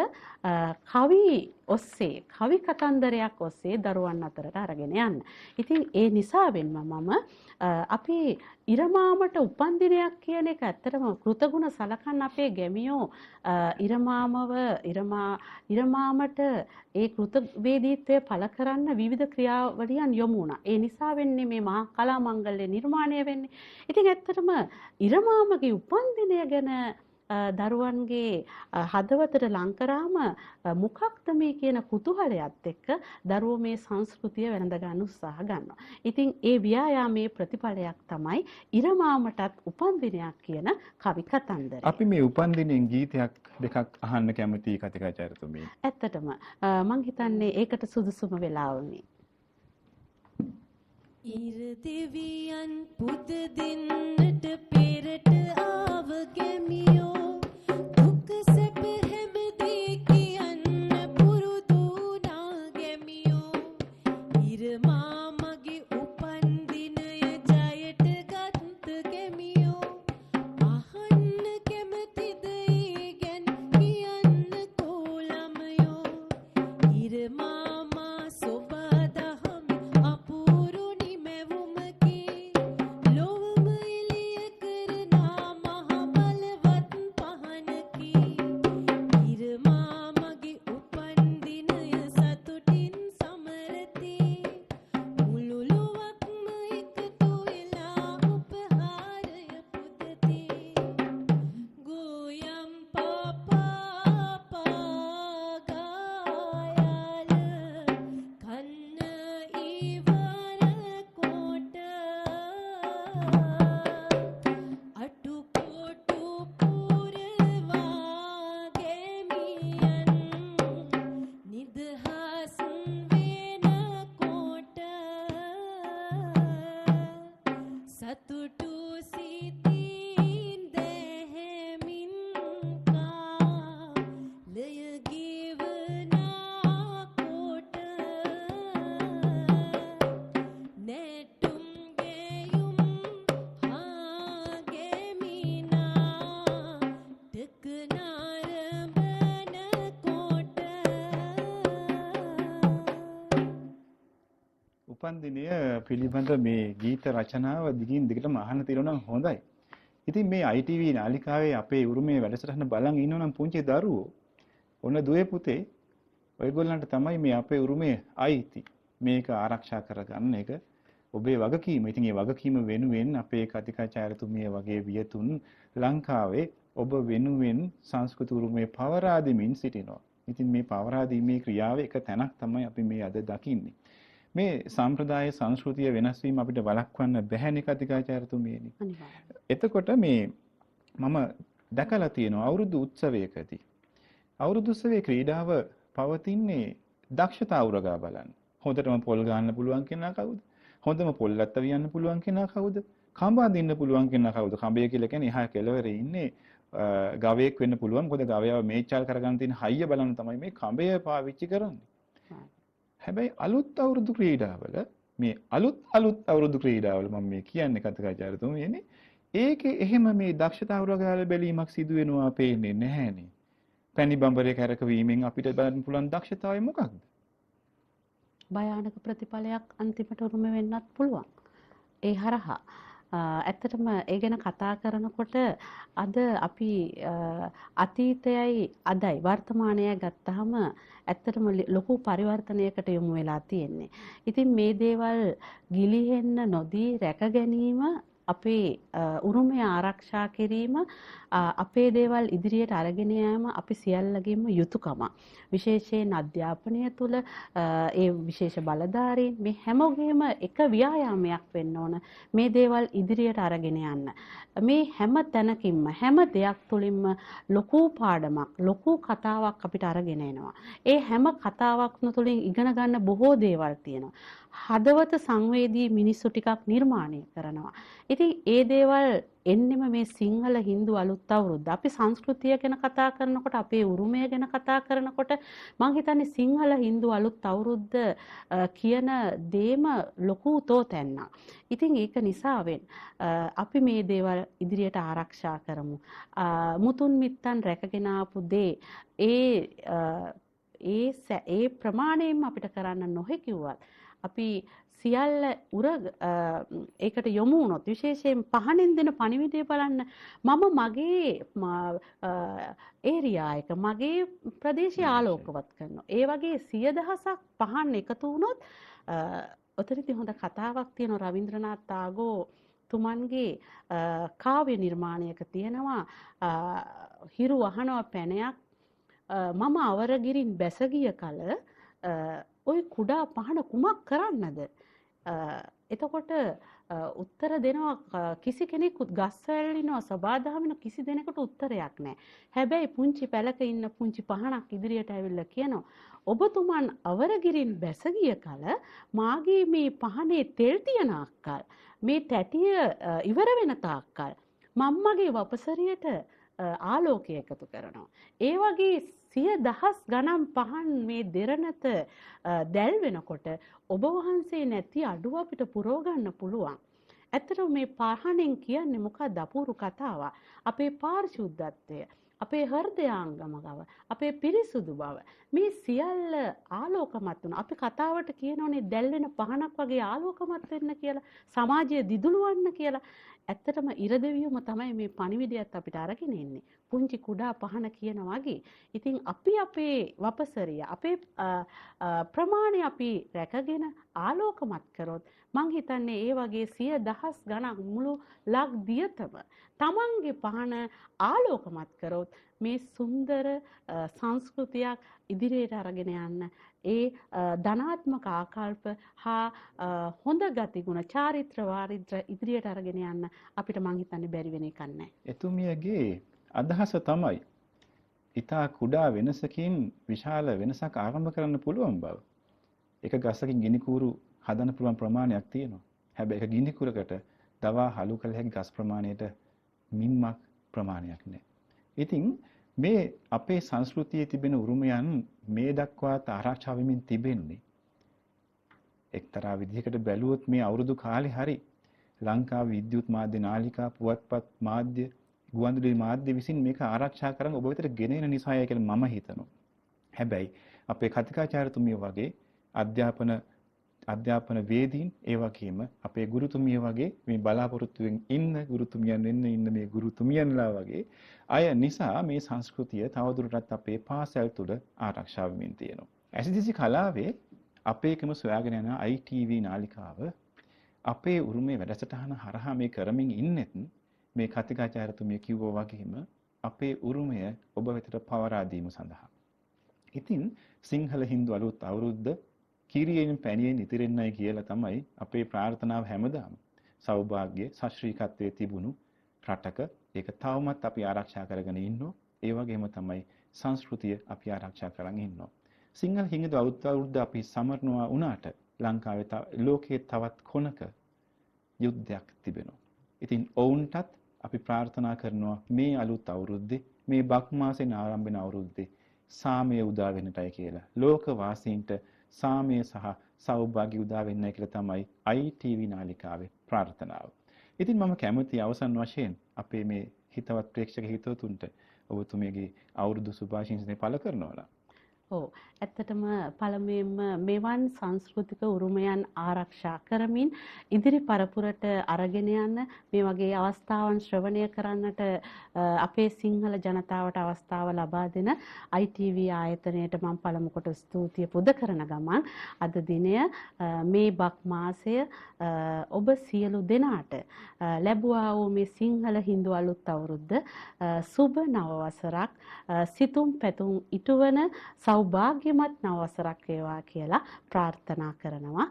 කවි ඔස්සේ, කවි කතන්දරයක් ඔස්සේ දරුවන් අතරට අරගෙන යන්න. ඉතින් ඒ නිසාවෙන්ම මම අපේ ඉරමාමට උපන්දිනයක් කියන එක ඇත්තටම කෘතගුණ සලකන්න අපේ ගැමියෝ ඉරමාමට ඒ කෘතවේදීත්වය පළ කරන්න විවිධ ක්‍රියාවලියන් යොමු වුණා. ඒ නිසා වෙන්නේ මේ මහා කලා මංගල්‍ය නිර්මාණය වෙන්නේ. ඉතින් ඇත්තටම ඉරමාමගේ උපන්දිනය ගැන දරුවන්ගේ හදවතට ලං කරාම මොකක්ද මේ කියන කුතුහලයත් එක්ක දරුවෝ මේ සංස්කෘතිය වැළඳ ගන්න උත්සාහ ගන්නවා. ඉතින් ඒ ව්‍යායාමයේ ප්‍රතිඵලයක් තමයි ඉරමාමටත් උපන්දිනයක් කියන කවි කතන්දරය. අපි මේ උපන්දිනෙන් ගීතයක් දෙකක් අහන්න කැමතියි කතිකාචාර්යතුමිය. ඇත්තටම මං හිතන්නේ ඒකට සුදුසුම වෙලාවනේ. ඉර දෙවියන් පුද දෙන්නට පෙරට ආව ගැමියෝ දුක සැප හැමදේ කියන්න පුරුදු වුණා ගැමියෝ ඉර මාමගේ උපන් දිනය ජයට ගත්ත උපන් දිනය පිළිබඳ මේ ගීත රචනාව දිගින් දිගටම අහන්න තියෙනවා නම් හොඳයි. ඉතින් මේ ITV නාලිකාවේ අපේ උරුමයේ වැඩසටහන බලන් ඉන්නෝ නම් පුංචි දරුවෝ ඔන්න දුවේ පුතේ ඔයගොල්ලන්ට තමයි මේ අපේ උරුමයේ අයිති. මේක ආරක්ෂා කරගන්න එක ඔබේ වගකීම. ඉතින් මේ වගකීම වෙනුවෙන් අපේ කතිකාචාර්යතුමිය වගේ වියතුන් ලංකාවේ ඔබ වෙනුවෙන් සංස්කෘත උරුමයේ පවරා දෙමින් සිටිනවා. ඉතින් මේ පවරා දීමේ ක්‍රියාවේ එක තැනක් තමයි අපි මේ අද දකින්නේ. මේ සම්ප්‍රදාය සංස්කෘතිය වෙනස් වීම අපිට වළක්වන්න බැහැනේ කතිකාචාර්යතුමියනි. එතකොට මේ මම දැකලා තියෙනවා අවුරුදු උත්සවයකදී. අවුරුදු උත්සවයේ ක්‍රීඩාව පවතින්නේ දක්ෂතා උරගා බලන්න. හොඳටම පොල් ගන්න පුළුවන් කෙනා කවුද? හොඳම පොල්ලත්ත වියන්න පුළුවන් කෙනා කවුද? කඹ අදින්න පුළුවන් කෙනා කවුද? කඹය කියලා කියන්නේ එහා කෙළවරේ ඉන්නේ ගවයෙක් වෙන්න පුළුවන්. මොකද ගවයාව මේචල් කරගන්න තියෙන හයිය බලන්න තමයි මේ කඹය පාවිච්චි කරන්නේ. හැබැයි අලුත් අවුරුදු ක්‍රීඩාවල මේ අලුත් අවුරුදු ක්‍රීඩාවල මම මේ කියන්නේ කතිකාචාර්යතුමියනේ ඒකේ එහෙම මේ දක්ෂතා උරගාල බැලීමක් සිදු වෙනවා පේන්නේ නැහැනේ. පැණි බඹරේ කැරකවීමෙන් අපිට බලන්න පුළුවන් දක්ෂතාවය මොකක්ද? භයානක ප්‍රතිඵලයක් අන්තිමට උරුම වෙන්නත් පුළුවන්. ඒ හරහා ඇත්තටම ඒ ගැන කතා කරනකොට අද අපි අතීතයයි අදයි වර්තමානයයි ගත්තාම ඇත්තටම ලොකු පරිවර්තනයකට යොමු වෙලා තියෙන්නේ. ඉතින් මේ දේවල් ගිලිහෙන්න නොදී රැක ගැනීම අපේ උරුමය ආරක්ෂා කිරීම අපේ දේවල් ඉදිරියට අරගෙන යාම අපි සියල්ලගේම යුතුයකම. විශේෂයෙන් අධ්‍යාපනය තුළ ඒ විශේෂ බලධාරීන් මේ හැමෝගෙම එක ව්‍යායාමයක් වෙන්න ඕන මේ දේවල් ඉදිරියට අරගෙන යන්න. මේ හැම තැනකින්ම හැම දෙයක් තුළින්ම ලොකු පාඩමක් ලොකු කතාවක් අපිට අරගෙන එනවා. ඒ හැම කතාවක්ම තුළින් ඉගෙන ගන්න බොහෝ දේවල් තියෙනවා. හදවත සංවේදී මිනිස්සු ටිකක් නිර්මාණය කරනවා. ඉතින් ඒ දේවල් එන්නෙම මේ සිංහල හින්දු අලුත් අවුරුද්ද. අපි සංස්කෘතිය ගැන කතා කරනකොට අපේ උරුමය ගැන කතා කරනකොට මම හිතන්නේ සිංහල හින්දු අලුත් අවුරුද්ද කියන දේම ලොකු තෝතැන්නක්. ඉතින් ඒක නිසාවෙන් අපි මේ දේවල් ඉදිරියට ආරක්ෂා කරමු. මුතුන් මිත්තන් රැකගෙන ආපු දේ ඒ ප්‍රමාණයෙන් අපිට කරන්න නොහැකියුවත් අපි සියල්ල ඒකට යොමු වුණොත් විශේෂයෙන් පහනෙන් දෙන පණිවිඩය බලන්න මම මගේ ඒරියා එක මගේ ප්‍රදේශය ආලෝකවත් කරනවා. ඒ වගේ 100,000ක් පහන් එකතු වුණොත් ඔතනදී හොඳ කතාවක් තියෙනවා රවීන්ද්‍රනාත් tagore තුමන්ගේ කාව්‍ය නිර්මාණයක තියෙනවා හිරු වහනවා පැනයක් මම අවරගිරින් බැස ගිය කල ඔය කුඩා පහන කුමක් කරන්නද? එතකොට උත්තර දෙනවා කිසි කෙනෙකුත් ගස් වැල්ලිනවා සබාදහමින කිසි දෙනෙකුට උත්තරයක් නැහැ. හැබැයි පුංචි පැලක ඉන්න පුංචි පහනක් ඉදිරියට ඇවිල්ලා කියනවා ඔබතුමන් අවරගිරින් බැස ගිය කල මාගේ මේ පහනේ තෙල් තියන අක්කල් මේ තැටිය ඉවර වෙන තාක්කල් මම්මගේ වපසරියට ආලෝකය එකතු කරනවා. ඒ වගේ 100,000 ගණන් පහන් මේ දෙරණත දැල් වෙනකොට ඔබ වහන්සේ නැති අඩුව අපිට පුරව ගන්න පුළුවන්. ඇත්තටම මේ පහනෙන් කියන්නේ මොකක්ද අපූර්ව කතාවක්. අපේ පාරිශුද්ධත්වය, අපේ හෘදයාංගම බව, අපේ පිරිසුදු බව මේ සියල්ල ආලෝකමත් වුණා. අපි කතාවට කියනෝනේ දැල් වෙන පහනක් වගේ ආලෝකමත් වෙන්න කියලා, සමාජය දිදුලවන්න කියලා. ඇත්තටම ඉරදෙවියම තමයි මේ පණිවිඩයත් අපිට අරගෙන එන්නේ. පුංචි කුඩා පහන කියන වගේ. ඉතින් අපි අපේ වපසරිය අපේ ප්‍රමාණය අපි රැකගෙන ආලෝකමත් කරොත් මං හිතන්නේ ඒ වගේ 100,000 ගණන් මුළු ලක්දියතම තමන්ගේ පහන ආලෝකමත් කරොත් මේ සුන්දර සංස්කෘතියක් ඉදිරියට අරගෙන යන්න ඒ ධනාත්මක ආකල්ප හා හොඳ ගතිගුණ චාරිත්‍ර වාරිත්‍ර ඉදිරියට අරගෙන යන්න අපිට මං හිතන්නේ බැරි වෙන එකක් නැහැ. එතුමියගේ අදහස තමයි ඊටා කුඩා වෙනසකින් විශාල වෙනසක් ආරම්භ කරන්න පුළුවන් බව. එක ගසකින් ගිනි කූරු හදන්න පුළුවන් ප්‍රමාණයක් තියෙනවා. හැබැයි එක ගිනි කූරකට දවා හලු කළ හැකි ගස් ප්‍රමාණයට මින්මක් ප්‍රමාණයක් නැහැ. ඉතින් මේ අපේ සංස්කෘතියේ තිබෙන උරුමයන් මේ දක්වා ආරක්ෂා වෙමින් තිබෙන්නේ එක්තරා විදිහකට බැලුවොත් මේ අවුරුදු කාලේ හරි ලංකාවේ විද්‍යුත් මාධ්‍ය නාලිකා පුවත්පත් මාධ්‍ය ගුවන්විදුලි මාධ්‍ය විසින් මේක ආරක්ෂා කරන් ඔබ වෙතට ගෙනෙන නිසායි කියලා මම හිතනවා. හැබැයි අපේ කතිකාචාර්යතුමිය වගේ අධ්‍යාපන අධ්‍යාපන වේදීන් ඒ වගේම අපේ ගුරුතුමිය වගේ මේ බලාපොරොත්තුවෙන් ඉන්න ගුරුතුමියන් ඉන්න මේ ගුරුතුමියන්ලා වගේ අය නිසා මේ සංස්කෘතිය තවදුරටත් අපේ පාසල් තුළ ආරක්ෂා වෙමින් තියෙනවා. ඇසිදිසි කලාවේ අපේකම සොයාගෙන යන ITV නාලිකාව අපේ උරුමේ වැඩසටහන හරහා මේ කරමින් ඉන්නෙත් මේ කතිකාචාර්යතුමිය කිව්වා වගේම අපේ උරුමය ඔබ වෙතට පවරා දීම සඳහා. ඉතින් සිංහල හින්දු අලුත් අවුරුද්ද කිරියෙන් පැණියෙන් ඉතිරෙන්නයි කියලා තමයි අපේ ප්‍රාර්ථනාව හැමදාම. සෞභාග්‍ය සශ්‍රීකත්වයේ තිබුණු රටක ඒක තවමත් අපි ආරක්ෂා කරගෙන ඉන්නවා. ඒ වගේම තමයි සංස්කෘතිය අපි ආරක්ෂා කරගෙන ඉන්නවා. සිංහල හින්දු අලුත් අවුරුද්ද අපි සමරනවා වුණාට ලංකාවේ ලෝකයේ තවත් කොනක යුද්ධයක් තිබෙනවා. ඉතින් ඔවුන්ටත් අපි ප්‍රාර්ථනා කරනවා මේ අලුත් අවුරුද්දේ මේ බක් මාසෙන් ආරම්භ වෙන අවුරුද්දේ සාමය උදා වෙන්නටයි කියලා. ලෝක වාසීන්ට සාමය සහ සෞභාග්‍ය උදා වෙන්නයි කියලා තමයි ITV නාලිකාවේ ප්‍රාර්ථනාව. ඉතින් මම කැමති අවසන් වශයෙන් අපේ මේ හිතවත් ප්‍රේක්ෂක හිතවතුන්ට ඔබතුමියගේ අවුරුදු සුභාශිංසනය පළ කරනවා. ඔව් ඇත්තටම පළමුවෙන්ම මෙවන් සංස්කෘතික උරුමයන් ආරක්ෂා කරමින් ඉදිරි පරපුරට අරගෙන යන්න මේ වගේ අවස්ථාවන් ශ්‍රවණය කරන්නට අපේ සිංහල ජනතාවට අවස්ථාව ලබා දෙන ITV ආයතනයට මම පළමු කොට ස්තුතිය පුද කරන ගමන් අද දිනය මේ බක් මාසය ඔබ සියලු දෙනාට ලැබුවා වූ මේ සිංහල හින්දු අලුත් අවුරුද්ද සුබ නව වසරක් සිතුම් පැතුම් ඉටුවන සෞභාග්‍යමත් නව වසරක් වේවා කියලා ප්‍රාර්ථනා කරනවා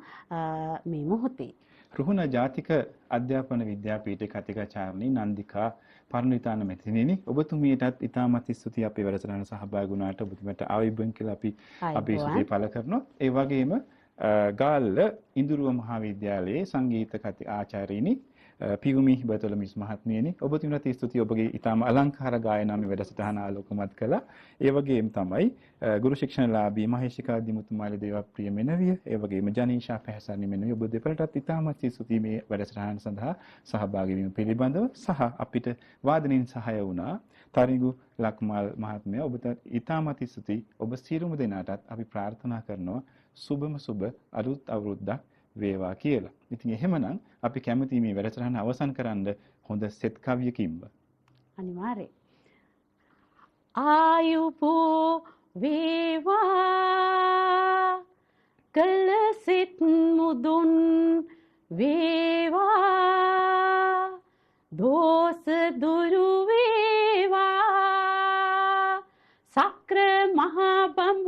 මේ මොහොතේ. රුහුණ ජාතික අධ්‍යාපන විද්‍යාපීඨයේ කතිකාචාර්යනි නන්දිකා පරණවිතාන මෙතිණිනි ඔබතුමියටත් ඉතාමත් ස්තුතියි අපේ වැඩසටහන සහභාගී වුණාට ඔබතුමියට ආයුබෝවන් කියලා අපි ස්තුතිය පළ කරනවා. ඒ වගේම ගාල්ල ඉඳුරුව මහාවිද්‍යාලයේ සංගීත ආචාර්යනි පියුමි බතලමිස් මහත්මියනි ඔබතුමියට ස්තුතියි ඔබගේ ඊටම අලංකාර ගායනාවේ වැඩසටහන ආලෝකමත් කළා. ඒ වගේම තමයි ගුරු ශික්ෂණලාභී මහේශිකා දිමුතුමාලි දේවප්‍රිය මෙනවිය ඒ වගේම ජනීෂා පැහැසන්නි මෙනවිය ඔබ දෙපළටත් ඊටමත් ස්තුතියි මේ වැඩසටහන සඳහා සහභාගී වීම පිළිබඳව සහ අපිට වාදනයෙන් සහාය වුණා තරිඟු ලක්මාල් මහත්මයා ඔබට ඊටමත් ස්තුතියි. ඔබ සියලුම දෙනාටත් අපි ප්‍රාර්ථනා කරනවා සුබම සුබ අලුත් අවුරුද්දක් වේවා කියලා. ඉතින් එහෙමනම් අපි කැමති මේ වැඩසටහන අවසන් කරන්න හොඳ සෙත් කවියකින්ම. අනිවාර්යයෙන්. ආයුබෝ වේවා කළ සිත් මුදුන් වේවා දෝස දුරු වේවා සක්‍ර මහා බඹ